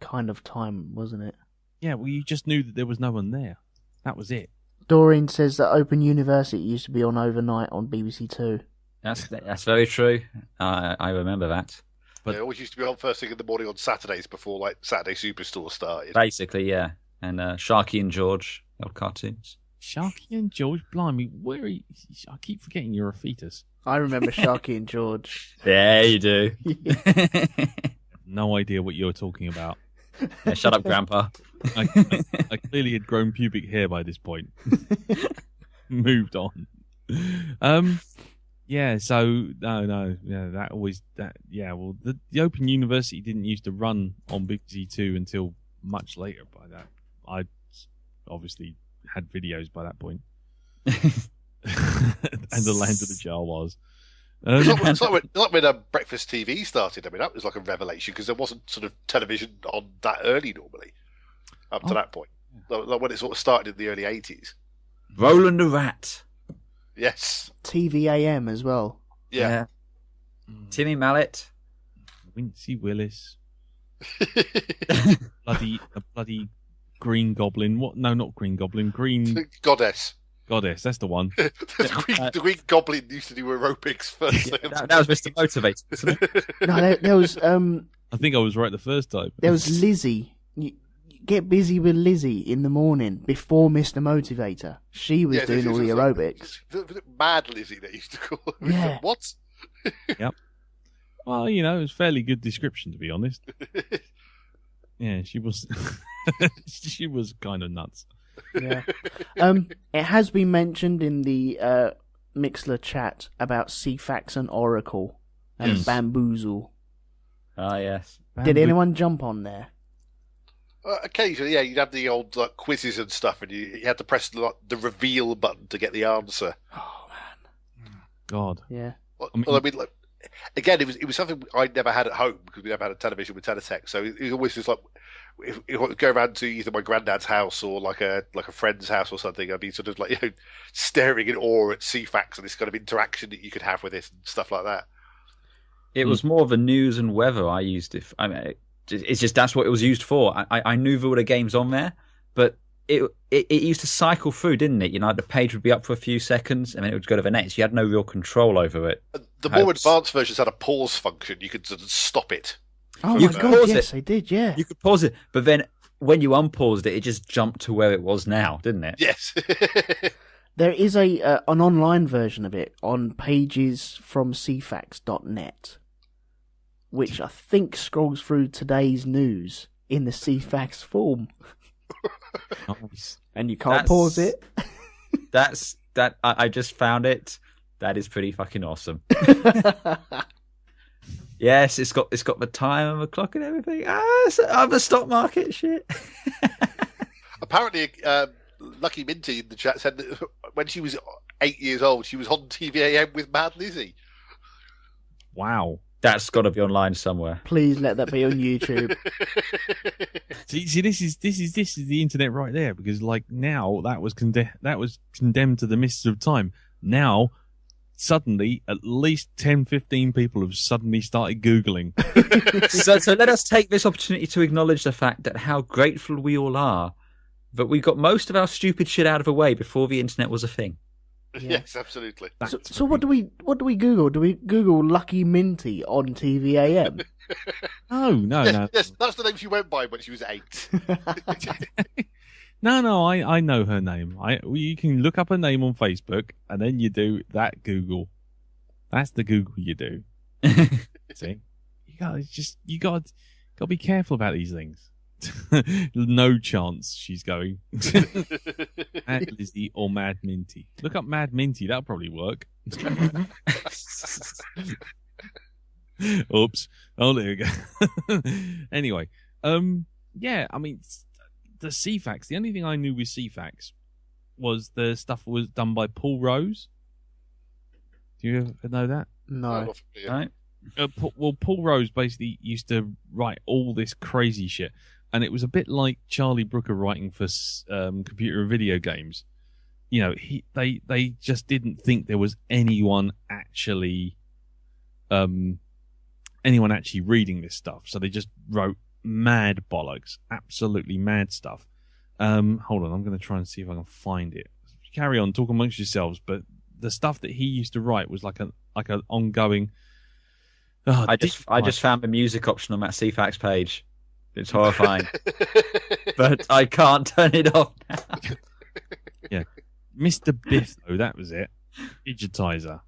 kind of time, wasn't it? Yeah, well, you just knew that there was no one there. That was it. Doreen says that Open University used to be on overnight on BBC Two. That's very true. I remember that. But it always used to be on first thing in the morning on Saturdays before like Saturday Superstore started. Basically, yeah. And Sharky and George, old cartoons. Sharky and George, blimey, where are you? I keep forgetting you're a fetus. I remember Sharky and George. Yeah, you do. No idea what you're talking about. Yeah, shut up, Grandpa. I clearly had grown pubic hair by this point. Moved on. Yeah, so no, yeah, well, the Open University didn't used to run on BBC Two until much later. By that, I obviously had videos by that point, and the Land of the Jawas. It's like when Breakfast TV started. I mean, that was like a revelation because there wasn't sort of television on that early normally, up to that point. Like when it sort of started in the early 80s. Roland the Rat. Yes. TVAM as well. Yeah. Timmy Mallet. Wincy Willis. bloody Green Goblin. What? No, not Green Goblin. Green Goddess. Goddess. That's the one. The Green Goblin used to do aerobics first. That was Mr. Motivator, wasn't it? No, there was. I think I was right the first time. There was Lizzie. You get busy with Lizzie in the morning before Mr. Motivator. She was doing all the aerobics. Mad Lizzie, they used to call her. Yeah. What? Yep. Well, it was a fairly good description, to be honest. Yeah, she was. She was kind of nuts. Yeah. It has been mentioned in the Mixler chat about CFAX and Oracle and Bamboozle. Ah, yes. Did anyone jump on there? Occasionally, yeah. You'd have the old quizzes and stuff, and you had to press the reveal button to get the answer. Oh man. God. Yeah. Well, I mean, again, it was something I never had at home because we never had a television with Teletech. So it was always just like if I would go around to either my granddad's house or like a friend's house or something, I'd be sort of like staring in awe at CFAX and this kind of interaction that you could have with it and stuff like that. It was more of a news and weather I used it. I mean, it's just that's what it was used for. I knew there were the games on there, but it used to cycle through, didn't it? The page would be up for a few seconds and then it would go to the next. You had no real control over it. The more advanced versions had a pause function. You could sort of stop it. Oh my god, yes, they did, yeah. You could pause it, but then when you unpaused it, it just jumped to where it was now, didn't it? Yes. There is an online version of it on pages from cfax.net, which I think scrolls through today's news in the CFAX form. Nice. And you can't pause it. I just found it. That is pretty fucking awesome. Yes, it's got the time and the clock and everything. I'm a stock market shit. Apparently, Lucky Minty in the chat said that when she was 8 years old, she was on TVAM with Mad Lizzie. Wow. That's got to be online somewhere. Please let that be on YouTube. See, this is the internet right there, because like now that was condemned to the mists of time. Now, suddenly, at least 10, 15 people have suddenly started Googling. So let us take this opportunity to acknowledge the fact that how grateful we all are that we got most of our stupid shit out of the way before the internet was a thing. Yeah. Yes, absolutely. So what do we Google? Do we Google Lucky Minty on TVAM? No. Yes, that's the name she went by when she was 8. No, I know her name. You can look up her name on Facebook, and then you do that Google. That's the Google you do. See, you got to be careful about these things. No chance she's going. Mad Lizzie or Mad Minty. Look up Mad Minty. That'll probably work. Oops. Oh, there we go. Anyway, yeah. I mean, the CFAX. The only thing I knew with CFAX was the stuff was done by Paul Rose. Do you ever know that? No. Right? Paul Rose basically used to write all this crazy shit, and it was a bit like Charlie Brooker writing for computer and video games. You know, they just didn't think there was anyone actually reading this stuff, so they just wrote mad bollocks, absolutely mad stuff. Hold on, I'm going to try and see if I can find it. Carry on, talk amongst yourselves. But the stuff that he used to write was like an ongoing. I just found the music option on that CFAX page. It's horrifying, but I can't turn it off now. Yeah, Mr. Biff, though, that was it. Digitizer.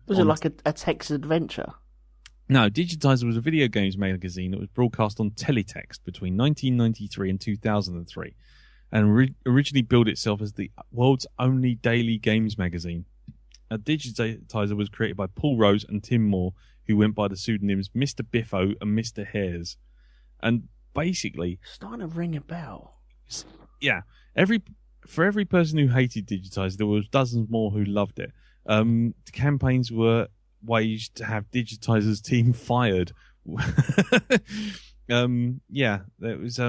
Was it like a text adventure? No, Digitizer was a video games magazine that was broadcast on teletext between 1993 and 2003, and originally billed itself as the world's only daily games magazine. Digitizer was created by Paul Rose and Tim Moore, who went by the pseudonyms Mr. Biffo and Mr. Hares. And basically, starting to ring a bell. Yeah, for every person who hated Digitizer, there was dozens more who loved it. The campaigns were waged to have Digitizer's team fired. There was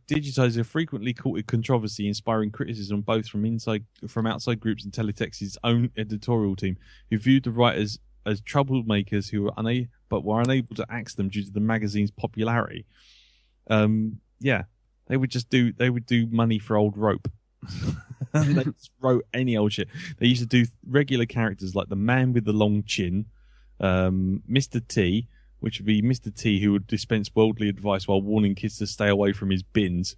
Digitizer frequently courted controversy, inspiring criticism both from outside groups and Teletext's own editorial team, who viewed the writers as troublemakers who were unable to axe them due to the magazine's popularity. They would do money for old rope. They just wrote any old shit. They used to do regular characters like the man with the long chin, Mr. T, which would be Mr. T, who would dispense worldly advice while warning kids to stay away from his bins.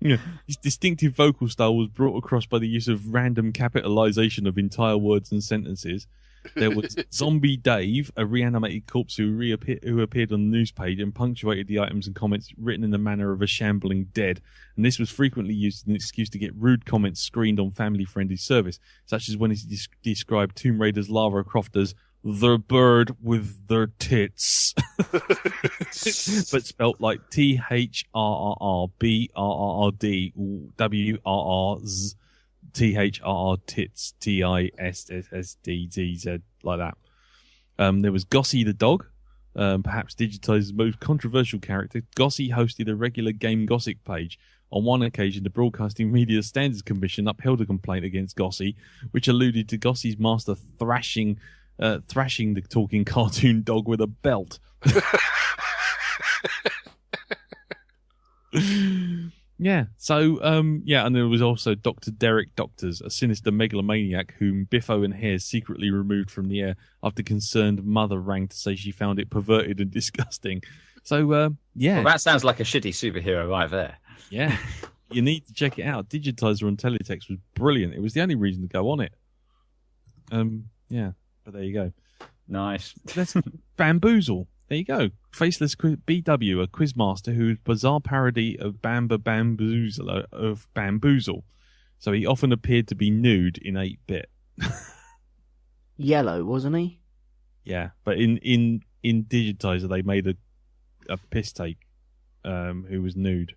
Yeah, his distinctive vocal style was brought across by the use of random capitalization of entire words and sentences. There was Zombie Dave, a reanimated corpse who appeared on the news page and punctuated the items and comments written in the manner of a shambling dead. And this was frequently used as an excuse to get rude comments screened on family-friendly service, such as when he described Tomb Raider's Lara Croft as the bird with their tits, but spelt like THRRRBRRRDWRRZ. THRR tits, TISSSDZ, like that. There was Gossie the dog, perhaps Digitizer's most controversial character. Gossie hosted a regular game gossip page. On one occasion, the Broadcasting Media Standards Commission upheld a complaint against Gossie, which alluded to Gossie's master thrashing the talking cartoon dog with a belt. Yeah, so, and there was also Dr. Derek Doctors, a sinister megalomaniac whom Biffo and Hares secretly removed from the air after concerned mother rang to say she found it perverted and disgusting. So, Well, that sounds like a shitty superhero right there. Yeah, you need to check it out. Digitizer on Teletext was brilliant. It was the only reason to go on it. But there you go. Nice. Let's Bamboozle. There you go. Faceless BW, a quizmaster whose bizarre parody of Bamboozler of Bamboozle. So he often appeared to be nude in 8-bit. Yellow, wasn't he? Yeah, but in Digitizer they made a piss take who was nude.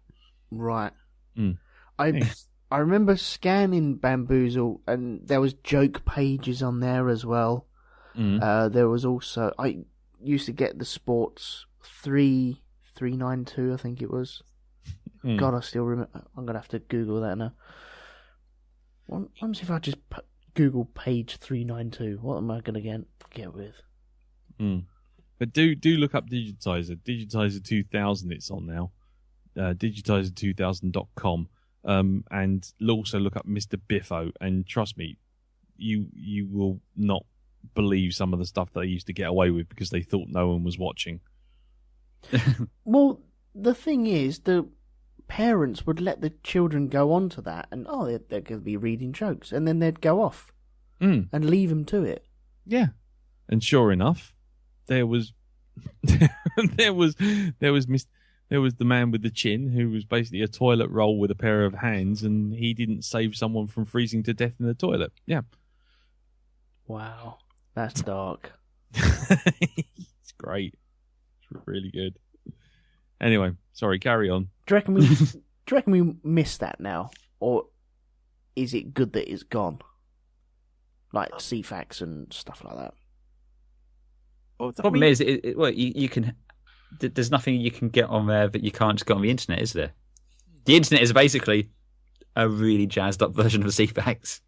Right. Mm. I remember scanning Bamboozle and there was joke pages on there as well. Mm. There was also I used to get the Sports 392, I think it was. God, I still remember. I'm gonna have to Google that now. What if I just Google page 392? What am I gonna get with? But do look up Digitizer. Digitizer 2000. It's on now. Digitizer2000.com. And also look up Mr. Biffo. And trust me, you will not believe some of the stuff they used to get away with because they thought no one was watching. Well, the thing is, the parents would let the children go on to that, and they're going to be reading jokes, and then they'd go off and leave them to it. Yeah, and sure enough, there was there was the man with the chin who was basically a toilet roll with a pair of hands, and he didn't save someone from freezing to death in the toilet. Yeah. Wow. That's dark. It's great. It's really good. Anyway, sorry, carry on. Do you reckon we missed that now? Or is it good that it's gone? like CFAX and stuff like that. Well, The problem is, you can. There's nothing you can get on there that you can't just get on the internet, is there? The internet is basically a really jazzed up version of CFAX.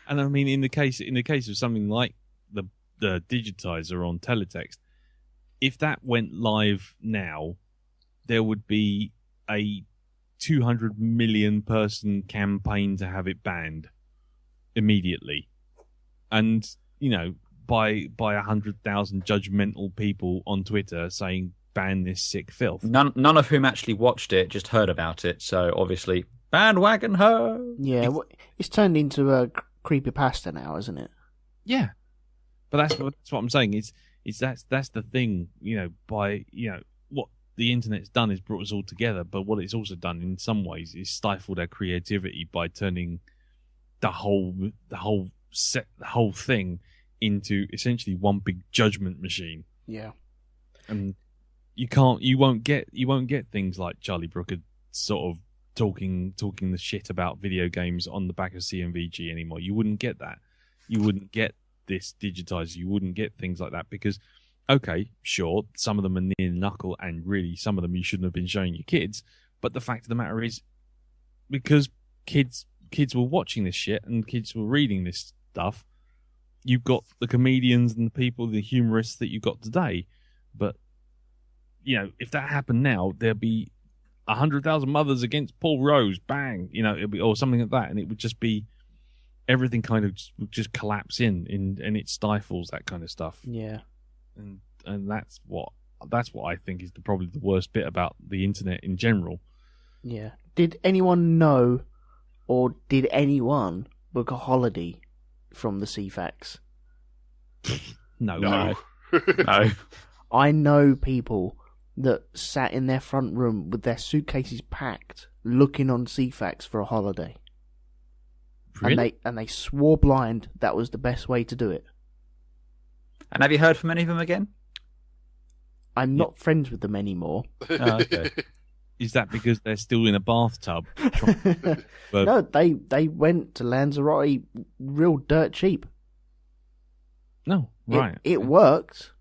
And I mean, in the case of something like the digitizer on teletext, if that went live now, there would be a 200 million person campaign to have it banned immediately, and by 100,000 judgmental people on Twitter saying ban this sick filth. None of whom actually watched it, just heard about it. So obviously, bandwagon her. Yeah, it's turned into a creepypasta now, isn't it? Yeah, but that's what I'm saying. That's the thing. What the internet's done is brought us all together. But what it's also done in some ways is stifled our creativity by turning the whole thing into essentially one big judgment machine. Yeah, and you won't get things like Charlie Brooker sort of talking the shit about video games on the back of CMVG anymore. You wouldn't get that. You wouldn't get this digitizer. You wouldn't get things like that because, okay, sure, some of them are near knuckle, and really some of them you shouldn't have been showing your kids. But the fact of the matter is, because kids were watching this shit and kids were reading this stuff, you've got the comedians and the people, the humorists that you've got today. But, if that happened now, there'd be 100,000 mothers against Paul Rose, bang, it'd be, or something like that. And it would just be, everything kind of would just collapse in and it stifles that kind of stuff. Yeah. And that's what I think is probably the worst bit about the internet in general. Yeah. Did anyone know, or did anyone book a holiday from the CFAX? No. No. I know people that sat in their front room with their suitcases packed, looking on CFAX for a holiday. Really? And they swore blind that was the best way to do it. And have you heard from any of them again? I'm not friends with them anymore. Oh, okay. Is that because they're still in a bathtub? No, they went to Lanzarote real dirt cheap. No, right. It worked,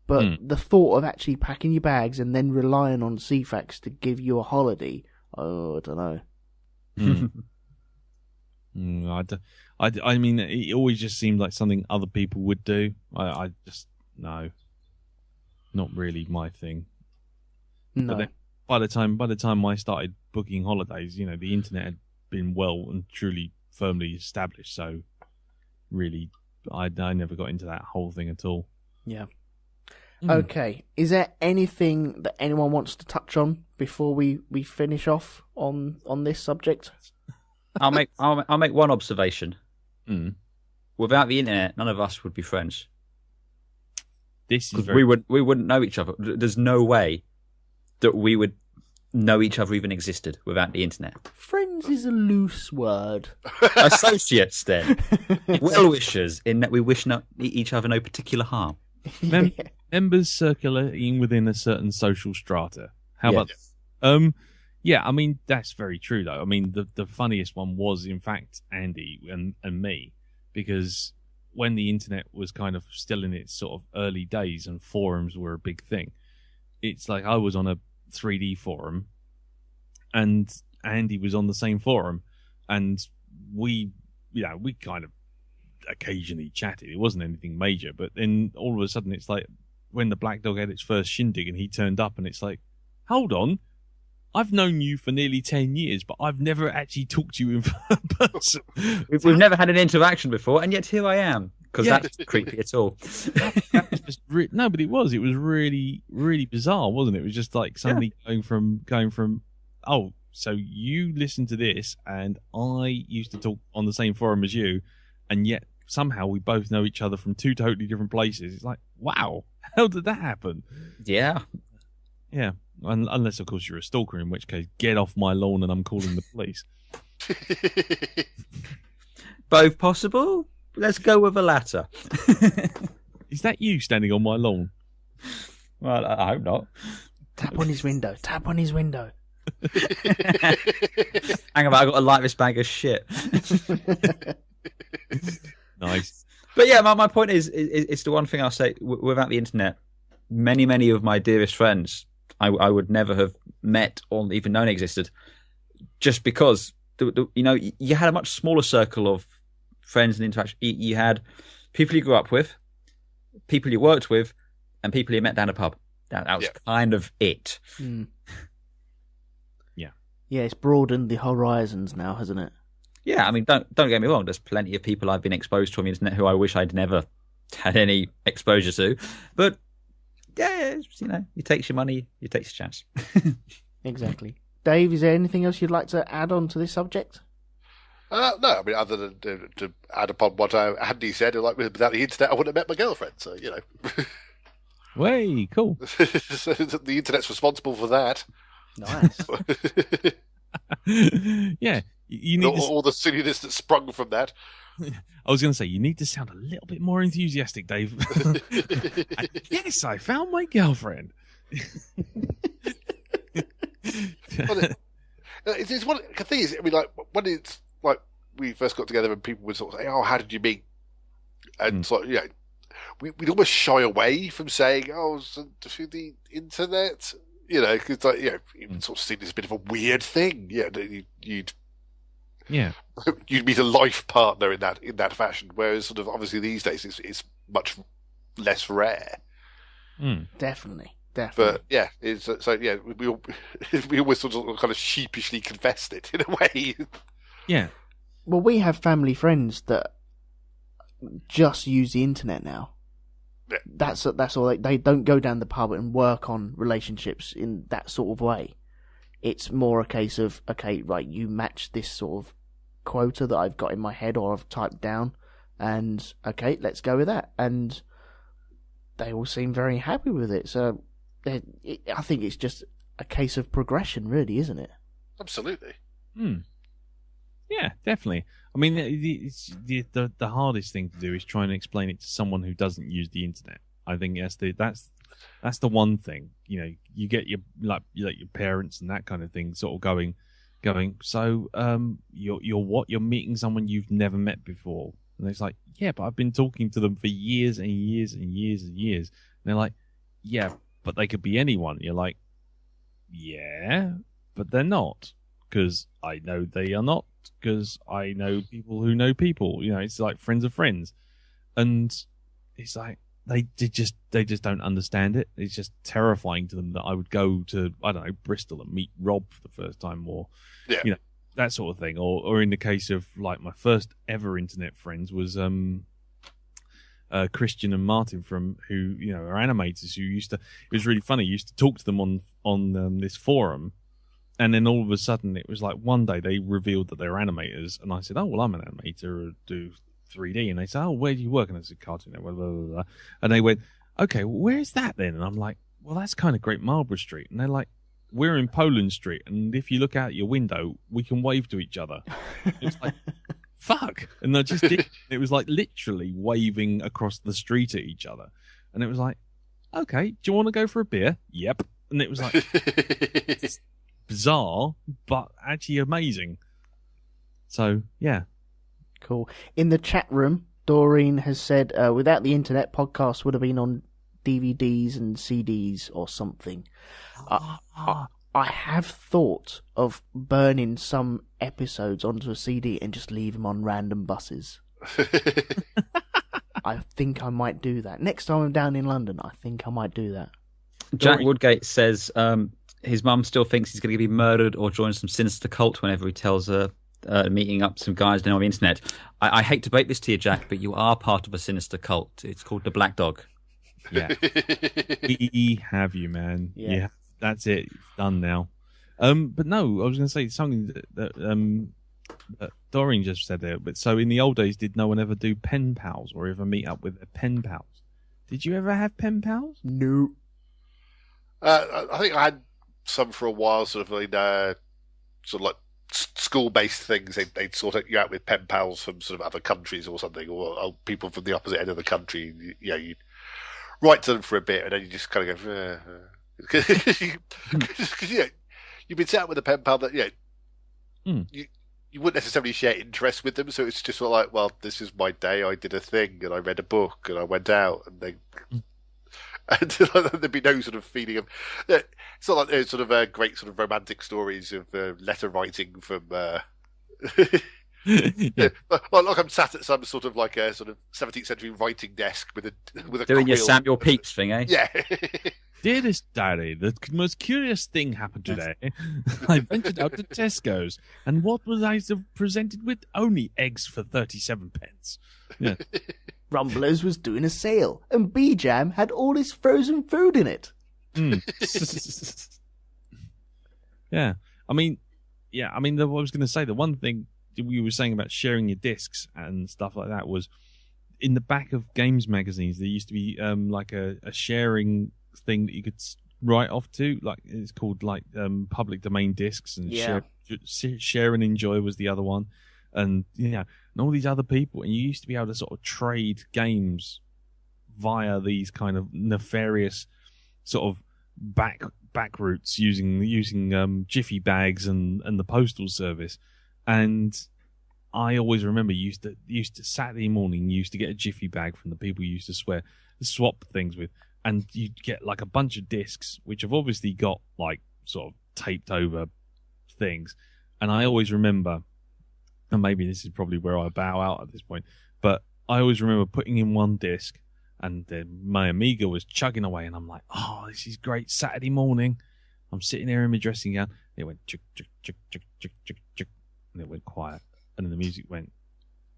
but the thought of actually packing your bags and then relying on CFAX to give you a holiday, I don't know. I mean, it always just seemed like something other people would do. I just, no, not really my thing. No. But then, by the time I started booking holidays, the internet had been well and truly firmly established. So really, I never got into that whole thing at all. Yeah. Okay. Is there anything that anyone wants to touch on before we finish off on this subject? I'll make one observation. Without the internet, none of us would be friends. This is we wouldn't know each other. There's no way that we would know each other even existed without the internet. Friends is a loose word. Associates, then. Well-wishers, in that we wish each other no particular harm. Members circulating within a certain social strata. How about yeah, I mean, that's very true, though. I mean, the funniest one was, in fact, Andy and me, because when the internet was kind of still in its sort of early days and forums were a big thing, it's like I was on a 3D forum and Andy was on the same forum, and we kind of occasionally chatted. It wasn't anything major, but then all of a sudden it's like when the Black Dog had its first shindig and he turned up, and it's like, hold on, I've known you for nearly 10 years, but I've never actually talked to you in person. We've never had an interaction before, and yet here I am. Because that's creepy at all. No, but it was really, really bizarre, wasn't it? It was just like somebody going from, oh, so you listen to this, and I used to talk on the same forum as you, and yet somehow we both know each other from two totally different places. It's like, wow, how did that happen? Yeah. Yeah. Unless, of course, you're a stalker, in which case, get off my lawn and I'm calling the police. Both possible? Let's go with the latter. Is that you standing on my lawn? Well, I hope not. Tap on his window. Tap on his window. Hang about, I've got to light this bag of shit. Nice. But yeah, my point is it's the one thing I'll say. Without the internet, many of my dearest friends I would never have met or even known existed, just because you had a much smaller circle of friends and interaction. You had people you grew up with, people you worked with, and people you met down a pub. That was kind of it. Mm. Yeah. Yeah, it's broadened the horizons now, hasn't it? Yeah, I mean, don't get me wrong. There's plenty of people I've been exposed to on the internet who I wish I'd never had any exposure to. But yeah, you takes your money, you takes your chance. Exactly. Dave, is there anything else you'd like to add on to this subject? No, I mean, other than to add upon what Andy said, like without the internet, I wouldn't have met my girlfriend. So Way cool. So the internet's responsible for that. Nice. Yeah, you need all the silliness that sprung from that. I was going to say, you need to sound a little bit more enthusiastic, Dave. Yes, I found my girlfriend. It's one the thing is, I mean, like when it's like we first got together and people would sort of say, "Oh, how did you meet?" And so we'd almost shy away from saying, "Oh, so through the internet," because it sort of seemed as a bit of a weird thing. Yeah, you'd meet a life partner in that fashion, whereas sort of obviously these days it's much less rare. Definitely. But yeah, we always sort of kind of sheepishly confessed it in a way. Yeah. Well, we have family friends that just use the internet now. Yeah. That's all. They don't go down the pub and work on relationships in that sort of way. It's more a case of, okay, right, you match this sort of quota that I've got in my head or I've typed down, and okay, let's go with that. And they all seem very happy with it. So I think it's just a case of progression, really, isn't it? Absolutely. Yeah, definitely. I mean, the hardest thing to do is try and explain it to someone who doesn't use the internet. I think that's the one thing. You get your parents and that kind of thing sort of going. So you're meeting someone you've never met before, and it's like, yeah, but I've been talking to them for years and years and years and years. And they're like, yeah, but they could be anyone. You're like, yeah, but they're not, because I know they are not, because I know people who know people. It's like friends of friends, and it's like they just don't understand it. It's just terrifying to them that I would go to, I don't know, Bristol and meet Rob for the first time, or that sort of thing. Or in the case of like my first ever internet friends was Christian and Martin who are animators who used to. It was really funny. Used to talk to them on this forum, and then all of a sudden it was like one day they revealed that they were animators, and I said, "Oh well, I'm an animator. I do 3D," and they said, "Oh, where do you work?" And I said, "Cartoon Network." Blah, blah, blah. And they went, "Okay, well, where's that then?" And I'm like, "Well, that's kind of Great Marlborough Street." And they're like, "We're in Poland Street, and if you look out your window, we can wave to each other." It's like, fuck. And I just did. It was like literally waving across the street at each other. And it was like, okay, do you want to go for a beer? Yep. And it was like, it's bizarre, but actually amazing. So, yeah. Cool. In the chat room, Doreen has said, without the internet, podcasts would have been on DVDs and CDs or something. I have thought of burning some episodes onto a CD and just leave them on random buses. I think I might do that. Next time I'm down in London, I think I might do that. Jack Woodgate says his mum still thinks he's going to be murdered or join some sinister cult whenever he tells her meeting up some guys now on the internet. I hate to break this to you, Jack, but you are part of a sinister cult. It's called the Black Dog. Yeah. We have you, man. Yeah. That's it. It's done now. But no, I was going to say something that Doreen just said there. But so in the old days, did no one ever do pen pals or ever meet up with their pen pals? Did you ever have pen pals? No. I think I had some for a while, sort of like school-based things. They'd sort you out with pen pals from sort of other countries or something, or people from the opposite end of the country. You'd write to them for a bit, and then you just kind of go. Because you've been set up with a pen pal that Mm. you wouldn't necessarily share interests with them, so it's just sort of like, well, this is my day. I did a thing, and I read a book, and I went out, and then and there'd be no sort of feeling of. It's not like there's sort of great sort of romantic stories of letter writing from. Yeah. Like I'm sat at some sort of like a sort of 17th century writing desk with a Doing your quill. Samuel Pepys thing, eh? Yeah. Dearest Diary, the most curious thing happened today. I ventured out to Tesco's, and what was I presented with? Only eggs for 37 pence. Yeah. Rumblers was doing a sale, and B-Jam had all his frozen food in it. Yeah. I mean, what I was going to say, the one thing we were saying about sharing your discs and stuff like that was in the back of games magazines, there used to be like a sharing thing that you could write off to, like it's called like public domain discs, and share and enjoy was the other one, and and all these other people, and you used to be able to sort of trade games via these kind of nefarious sort of back routes using jiffy bags and the postal service. And I always remember used to Saturday morning used to get a jiffy bag from the people you used to swap things with, and you'd get like a bunch of discs which have obviously got like sort of taped over things. And I always remember, and maybe this is probably where I bow out at this point, but I always remember putting in one disc, and my Amiga was chugging away, and I'm like, oh, this is great. Saturday morning, I'm sitting there in my dressing gown. It went chick chick chick chick chick chick chick, and it went quiet, and then the music went,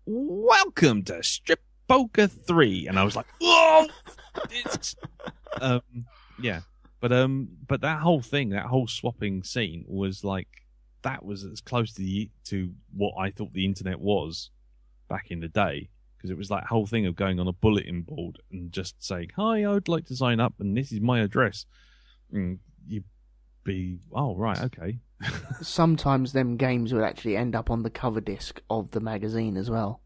welcome to Strip Poker 3, and I was like, whoa, discs. Yeah, but that whole thing, that whole swapping scene was like, that was as close to what I thought the internet was back in the day, because it was that whole thing of going on a bulletin board and just saying, hi, I would like to sign up, and this is my address. And you'd be, oh, right, okay. Sometimes them games would actually end up on the cover disc of the magazine as well.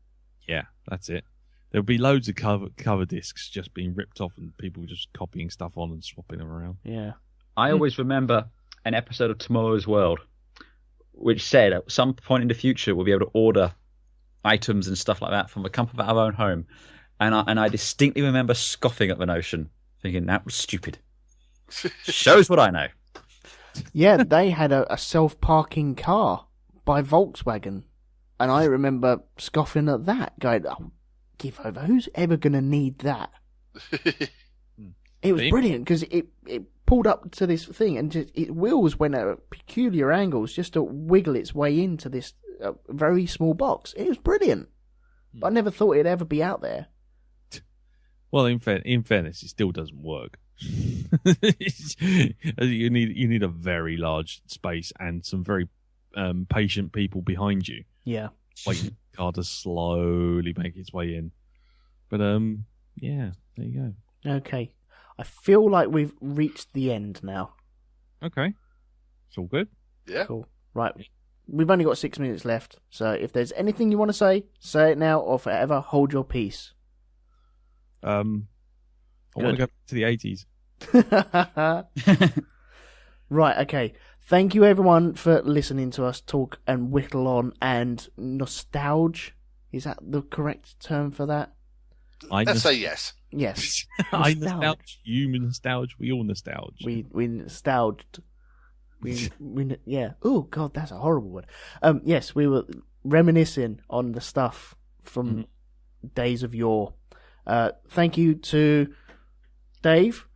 Yeah, that's it. There would be loads of cover discs just being ripped off, and people just copying stuff on and swapping them around. Yeah. I always remember an episode of Tomorrow's World which said at some point in the future we'll be able to order items and stuff like that from the comfort of our own home. And I distinctly remember scoffing at the notion, thinking that was stupid. Shows what I know. Yeah, they had a self-parking car by Volkswagen. And I remember scoffing at that, going, oh, give over. Who's ever going to need that? It was brilliant, because it pulled up to this thing, and its wheels went at peculiar angles just to wiggle its way into this very small box. It was brilliant. But I never thought it'd ever be out there. Well, in fairness, it still doesn't work. You need a very large space and some very patient people behind you. Yeah. Waiting for the car to slowly make its way in. But yeah, there you go. Okay. I feel like we've reached the end now. Okay. It's all good. Yeah. Cool. Right. We've only got 6 minutes left, so if there's anything you want to say it now or forever hold your peace. I want to go back to the 80s. Right, okay. Thank you everyone for listening to us talk and whittle on and nostalgia. Is that the correct term for that? Let's say yes. Yes. I nostalgia. You nostalgia. We all nostalgia. We nostalged. Yeah. Oh God, that's a horrible word. Yes, we were reminiscing on the stuff from days of yore. Thank you to Dave.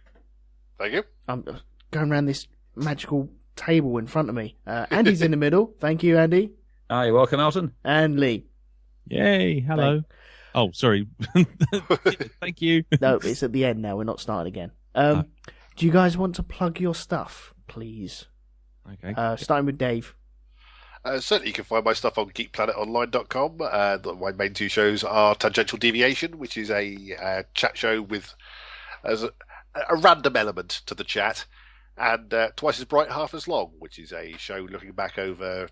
Thank you. I'm going around this magical table in front of me. Andy's in the middle. Thank you, Andy. Hi, welcome, Elton. And Lee. Yay! Hello. Oh, sorry. Thank you. No, it's at the end now. We're not starting again. Do you guys want to plug your stuff, please? Okay. Starting with Dave. Certainly, you can find my stuff on geekplanetonline.com. My main two shows are Tangential Deviation, which is a chat show with as a random element to the chat, and Twice as Bright, Half as Long, which is a show looking back over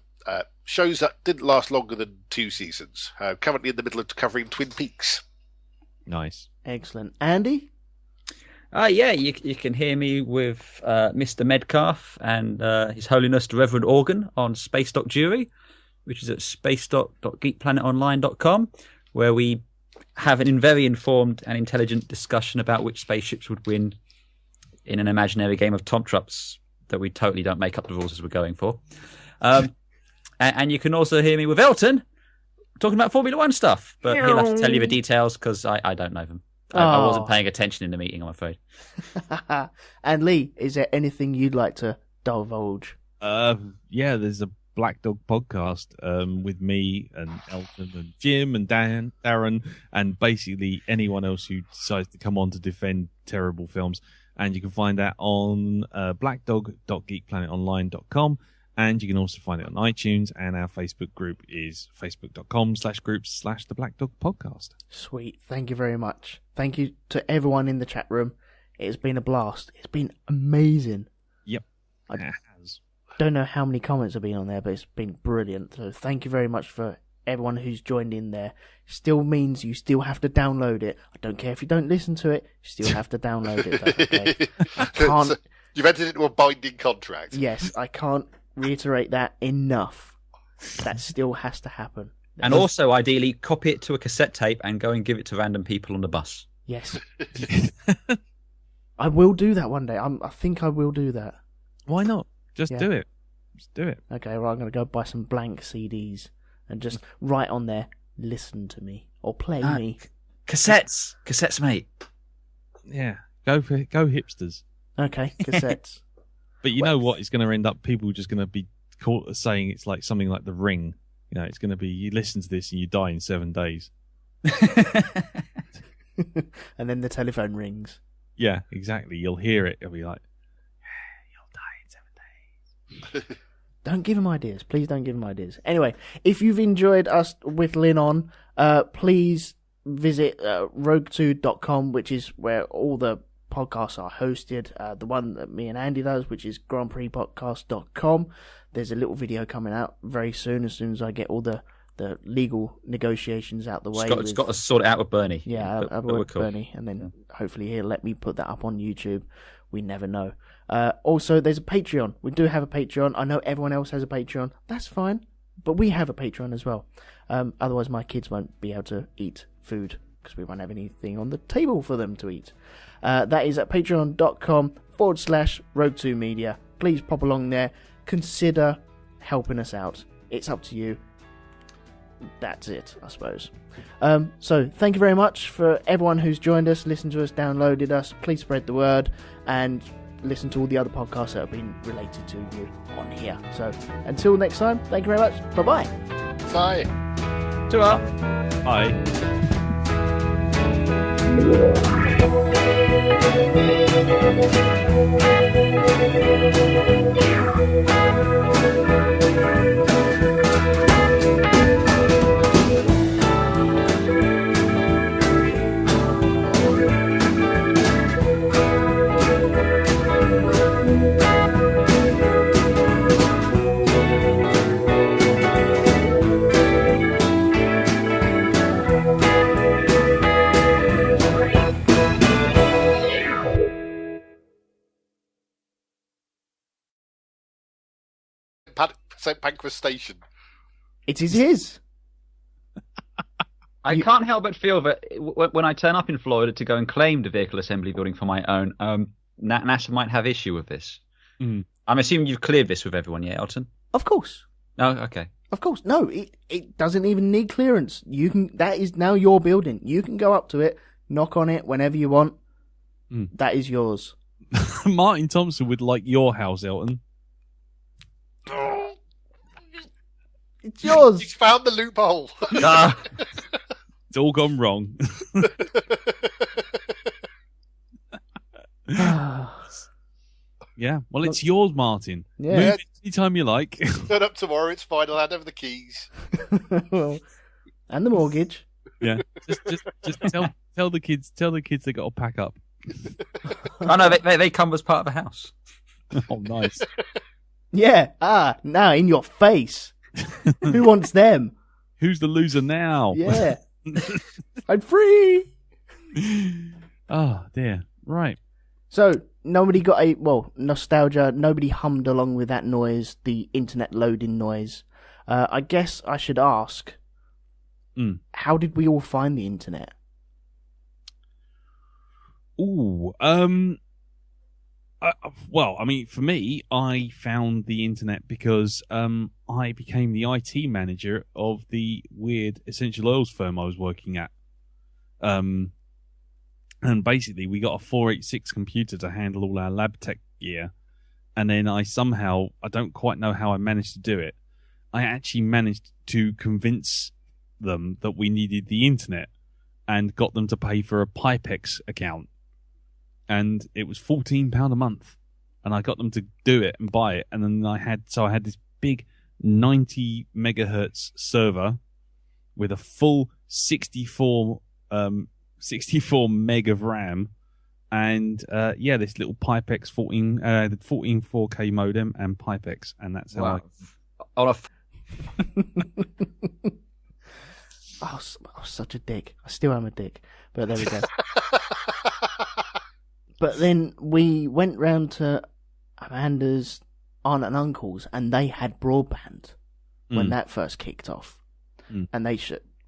shows that didn't last longer than 2 seasons. Currently in the middle of covering Twin Peaks. Nice. Excellent. Andy? Yeah, you can hear me with Mr. Medcalf and His Holiness the Reverend Organ on Space Dock Jury, which is at spacedock.geekplanetonline.com, where we have an very informed and intelligent discussion about which spaceships would win in an imaginary game of Tom Trups that we totally don't make up the rules as we're going for. And you can also hear me with Elton talking about Formula One stuff, but he'll have to tell you the details because I don't know them. I wasn't paying attention in the meeting, I'm afraid. And Lee, is there anything you'd like to divulge? Yeah, there's a Black Dog podcast with me and Elton and Jim and Darren, and basically anyone else who decides to come on to defend terrible films. And you can find that on blackdog.geekplanetonline.com. And you can also find it on iTunes, and our Facebook group is facebook.com/groups/the Black Dog Podcast. Sweet. Thank you very much. Thank you to everyone in the chat room. It has been a blast. It's been amazing. Yep. I don't know how many comments have been on there, but it's been brilliant. So thank you very much for everyone who's joined in there. Still means you still have to download it. I don't care if you don't listen to it. You still have to download it. That's okay. I can't... So you've entered into a binding contract. Yes, I can't reiterate that enough. That still has to happen. And also, ideally, copy it to a cassette tape and go and give it to random people on the bus. Yes. I will do that one day. I think I will do that. Why not? Just do it. Just do it. Okay, well, I'm going to go buy some blank CDs and just write on there, listen to me, or play me. Cassettes, mate. Yeah, go hipsters. Okay, cassettes. But you know what? It's going to end up people just going to be caught saying it's like something like The Ring. You know, it's going to be you listen to this and you die in 7 days. And then the telephone rings. Yeah, exactly. You'll hear it. It'll be like, you'll die in 7 days. Don't give him ideas. Please don't give him ideas. Anyway, if you've enjoyed us whittling on, please visit rogue2.com, which is where all the podcasts are hosted. The one that me and Andy does, which is grandprixpodcast.com. There's a little video coming out very soon as I get all the legal negotiations out the way. It's got to sort it out with Bernie. Yeah, I'll work with Bernie, and then hopefully he'll let me put that up on YouTube. We never know. Also, there's a Patreon. We do have a Patreon. I know everyone else has a Patreon. That's fine, but we have a Patreon as well. Otherwise, my kids won't be able to eat food because we won't have anything on the table for them to eat. That is at patreon.com/Road2Media. Please pop along there. Consider helping us out. It's up to you. That's it, I suppose. So thank you very much for everyone who's joined us, listened to us, downloaded us. Please spread the word and listen to all the other podcasts that have been related to you on here. So until next time, thank you very much. Bye-bye. Bye. Ta-ra. Bye. St. Pancras Station. It is his. I can't help but feel that when I turn up in Florida to go and claim the vehicle assembly building for my own, NASA might have issue with this. Mm. I'm assuming you've cleared this with everyone yet, Elton? Of course. Oh, okay. Of course. No, it doesn't even need clearance. That is now your building. You can go up to it, knock on it whenever you want. Mm. That is yours. Martin Thompson would like your house, Elton. It's yours. He's found the loophole. It's all gone wrong. Yeah, well, it's yours, Martin. Yeah. Move it anytime you like. Turn up tomorrow. It's fine. I'll hand over the keys. Well, and the mortgage. Yeah, just tell the kids they got to pack up. Oh no, they come as part of the house. Oh, nice. Yeah. Now in your face. Who wants them? Who's the loser now? Yeah. I'm free. Oh, dear. Right. So, nobody got nostalgia, nobody hummed along with that noise, the internet loading noise. I guess I should ask, how did we all find the internet? Ooh, well, I mean, for me, I found the internet because I became the IT manager of the weird essential oils firm I was working at. And basically, we got a 486 computer to handle all our lab tech gear. And then I don't quite know how I managed to do it. I actually managed to convince them that we needed the internet and got them to pay for a Pipex account. And it was £14 a month. And I got them to do it and buy it. And then I had this big 90 megahertz server with a full 64 meg of RAM, and this little Pipex 14 4K modem and Pipex, and that's how I was such a dick. I still am a dick, but there we go. But then we went round to Amanda's aunt and uncle's, and they had broadband when that first kicked off, and they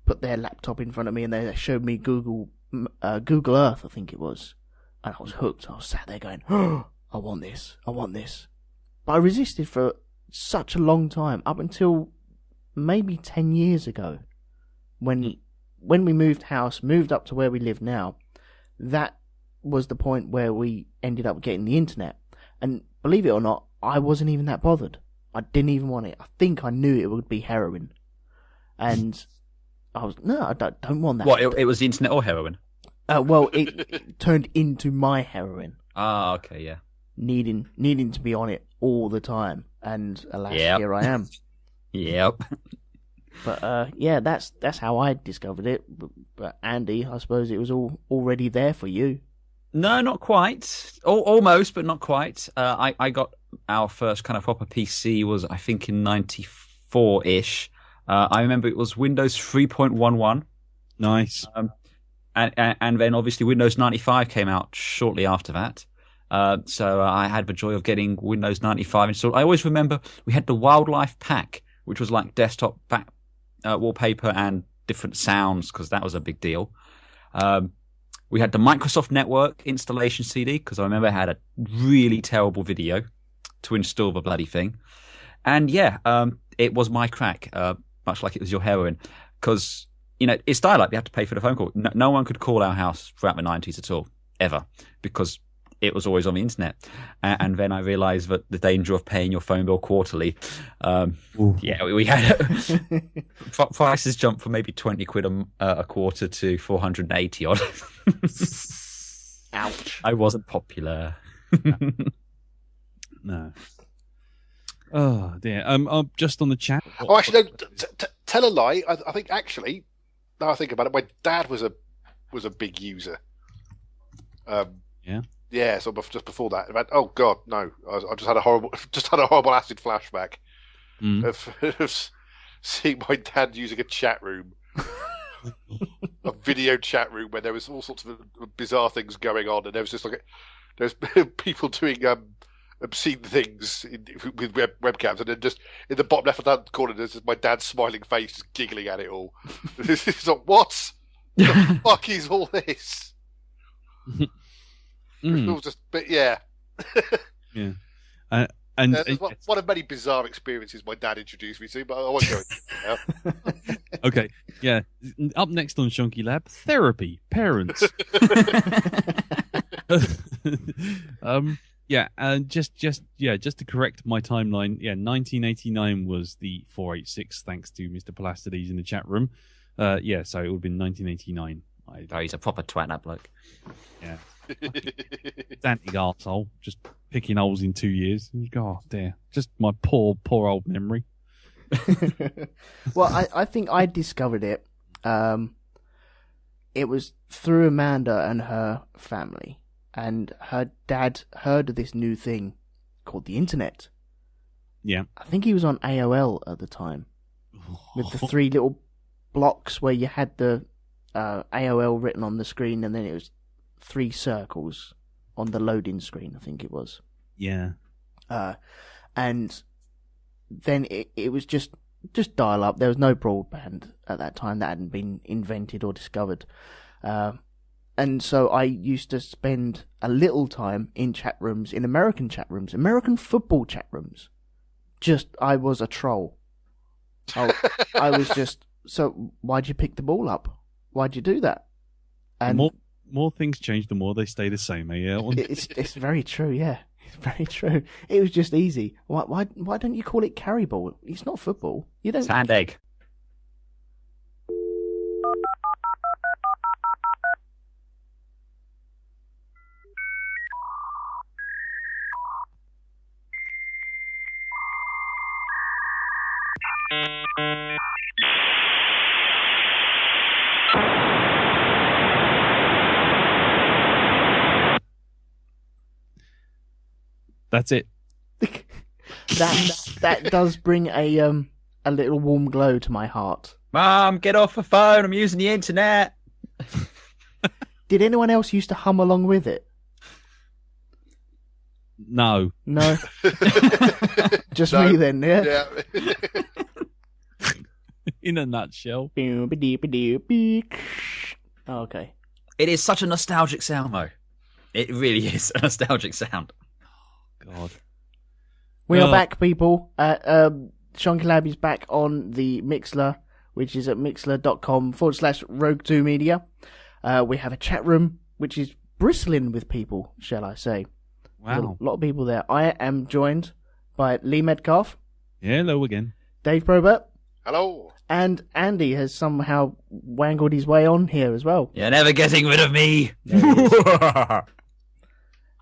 put their laptop in front of me, and they showed me Google Earth, I think it was, and I was hooked. I was sat there going, oh, I want this. But I resisted for such a long time, up until maybe 10 years ago, when we moved up to where we live now. That was the point where we ended up getting the internet, and believe it or not, I wasn't even that bothered. I didn't even want it. I think I knew it would be heroin, and I don't want that. What, it was the internet or heroin? Well, it turned into my heroin. Ah, okay, yeah. Needing to be on it all the time, and alas, here I am. Yep. But that's how I discovered it. But Andy, I suppose it was already there for you. No, not quite. Almost, but not quite. I got our first kind of proper PC was, I think, in 94-ish. I remember it was Windows 3.11. Nice. And then obviously Windows 95 came out shortly after that. So I had the joy of getting Windows 95 installed. I always remember we had the Wildlife Pack, which was like desktop wallpaper and different sounds, because that was a big deal. We had the Microsoft Network installation CD, because I remember I had a really terrible video to install the bloody thing. And it was my crack, much like it was your heroin, because it's dial-up. You have to pay for the phone call. No one could call our house throughout the 90s at all, ever, because it was always on the internet. And then I realised that the danger of paying your phone bill quarterly. We had prices jumped from maybe 20 quid a quarter to 480 odd. Ouch! I wasn't popular. No. Oh dear. Just on the chat. Oh, actually, no. Tell a lie. I think actually, now I think about it, my dad was a big user. Yeah. Yeah. So just before that, oh god, no! I just had a horrible acid flashback of seeing my dad using a chat room, a video chat room where there was all sorts of bizarre things going on, and there was just there's people doing obscene things with webcams, and then just in the bottom left-hand corner, there's just my dad's smiling face, just giggling at it all. It's like, what the fuck is all this? It was just, but yeah. Yeah. And one of many bizarre experiences my dad introduced me to, but I won't go into it now. Okay, yeah. Up next on Shonky Lab, therapy, parents. Just to correct my timeline, 1989 was the 486, thanks to Mr. Plastides in the chat room. So it would have been 1989. Oh, he's a proper twat, that bloke. Yeah. Dantic arsehole, just picking holes in 2 years. God dear. Just my poor old memory. Well, I think I discovered it. It was through Amanda and her family. And her dad heard of this new thing called the internet. Yeah. I think he was on AOL at the time. With the 3 little blocks where you had the AOL written on the screen, and then it was 3 circles. on the loading screen, I think it was. Yeah. And then it was just dial up. There was no broadband at that time. That hadn't been invented or discovered. And so I used to spend a little time in chat rooms, in American chat rooms, American football chat rooms. I was a troll. I was just, so why'd you pick the ball up? Why'd you do that? And the more things change, the more they stay the same, eh? It's very true, yeah. It's very true. It was just easy. Why don't you call it carry ball? It's not football. You don't. Sand egg. That's it. that does bring a little warm glow to my heart. Mum, get off the phone. I'm using the internet. Did anyone else used to hum along with it? No. Just no. Me then, yeah? In a nutshell. Oh, okay. It is such a nostalgic sound, Mo. It really is a nostalgic sound. God. We are back, people. Shonky Lab is back on the Mixler, which is at mixler.com/Rogue2Media. We have a chat room, which is bristling with people, shall I say. Wow. A lot of people there. I am joined by Lee Medcalf. Yeah, hello again. Dave Probert. Hello. And Andy has somehow wangled his way on here as well. You're never getting rid of me.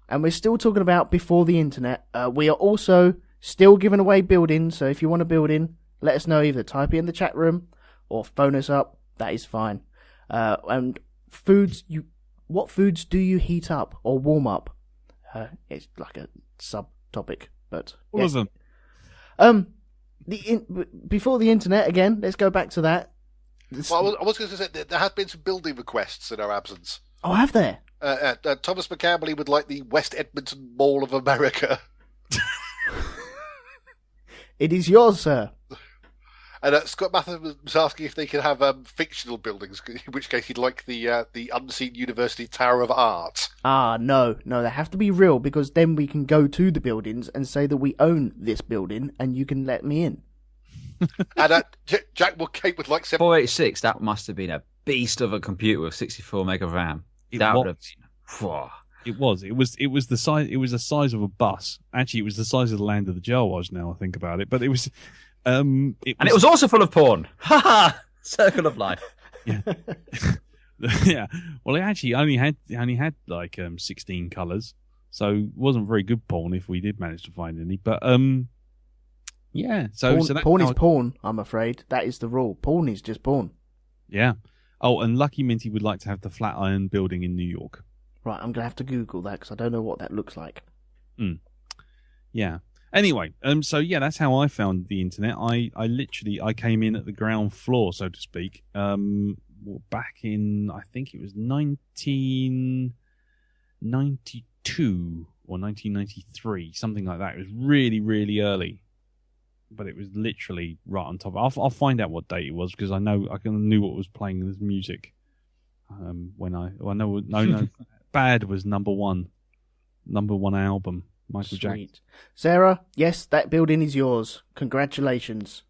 And we're still talking about before the internet. We are also still giving away buildings, so if you want a building, let us know. Either type it in the chat room or phone us up. That is fine. And foods, what foods do you heat up or warm up? It's like a subtopic, but all of them. Before the internet again. Let's go back to that. Well, I was going to say there have been some building requests in our absence. Oh, have there? Thomas McCamberley would like the West Edmonton Mall of America. It is yours, sir. And Scott Mather was asking if they could have fictional buildings, in which case he'd like the Unseen University Tower of Art. No, they have to be real, because then we can go to the buildings and say that we own this building and you can let me in. And Jack Woodgate would like 486, that must have been a beast of a computer with 64 meg of RAM. It was the size. It was the size of a bus. Actually, it was the size of the land of the Jawas. Now I think about it, but it was. And it was also full of porn. Ha ha! Circle of life. Yeah. Yeah. Well, it actually only had like 16 colours, so it wasn't very good porn if we did manage to find any. But yeah. So porn is porn. I'm afraid that is the rule. Porn is just porn. Yeah. Oh, and Lucky Minty would like to have the Flatiron Building in New York. Right, I'm going to have to Google that because I don't know what that looks like. Yeah. Anyway, so yeah, that's how I found the internet. I came in at the ground floor, so to speak, back in, I think it was 1992 or 1993, something like that. It was really, really early. But it was literally right on top. I'll find out what date it was because I knew what was playing as music. Bad was number one album, Michael Jackson. Sarah, yes, that building is yours. Congratulations.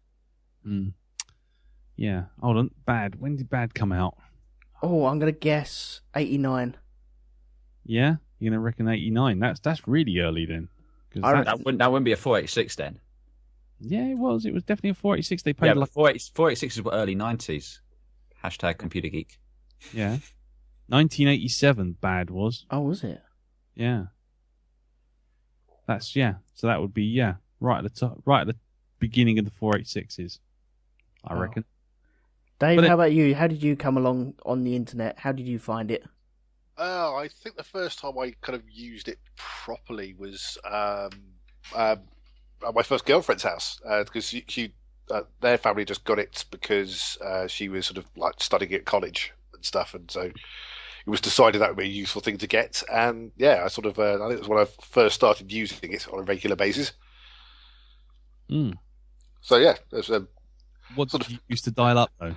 Yeah, hold on. Bad. When did Bad come out? Oh, I'm gonna guess 89. Yeah, you're gonna reckon 89? That's really early then. That wouldn't be a 486 then. Yeah, it was. It was definitely a 486. They played 486 is early 90s. # computer geek. Yeah. 1987 Bad was. Oh, was it? Yeah. So that would be right at the top, right at the beginning of the 486s, I reckon. Dave, how about you? How did you come along on the internet? How did you find it? I think the first time I kind of used it properly was at my first girlfriend's house, because she their family just got it because she was sort of like studying at college and stuff, and so was decided that would be a useful thing to get, and yeah, I sort of I think it was when I first started using it on a regular basis. Mm. So yeah, there's what did you used to dial up though?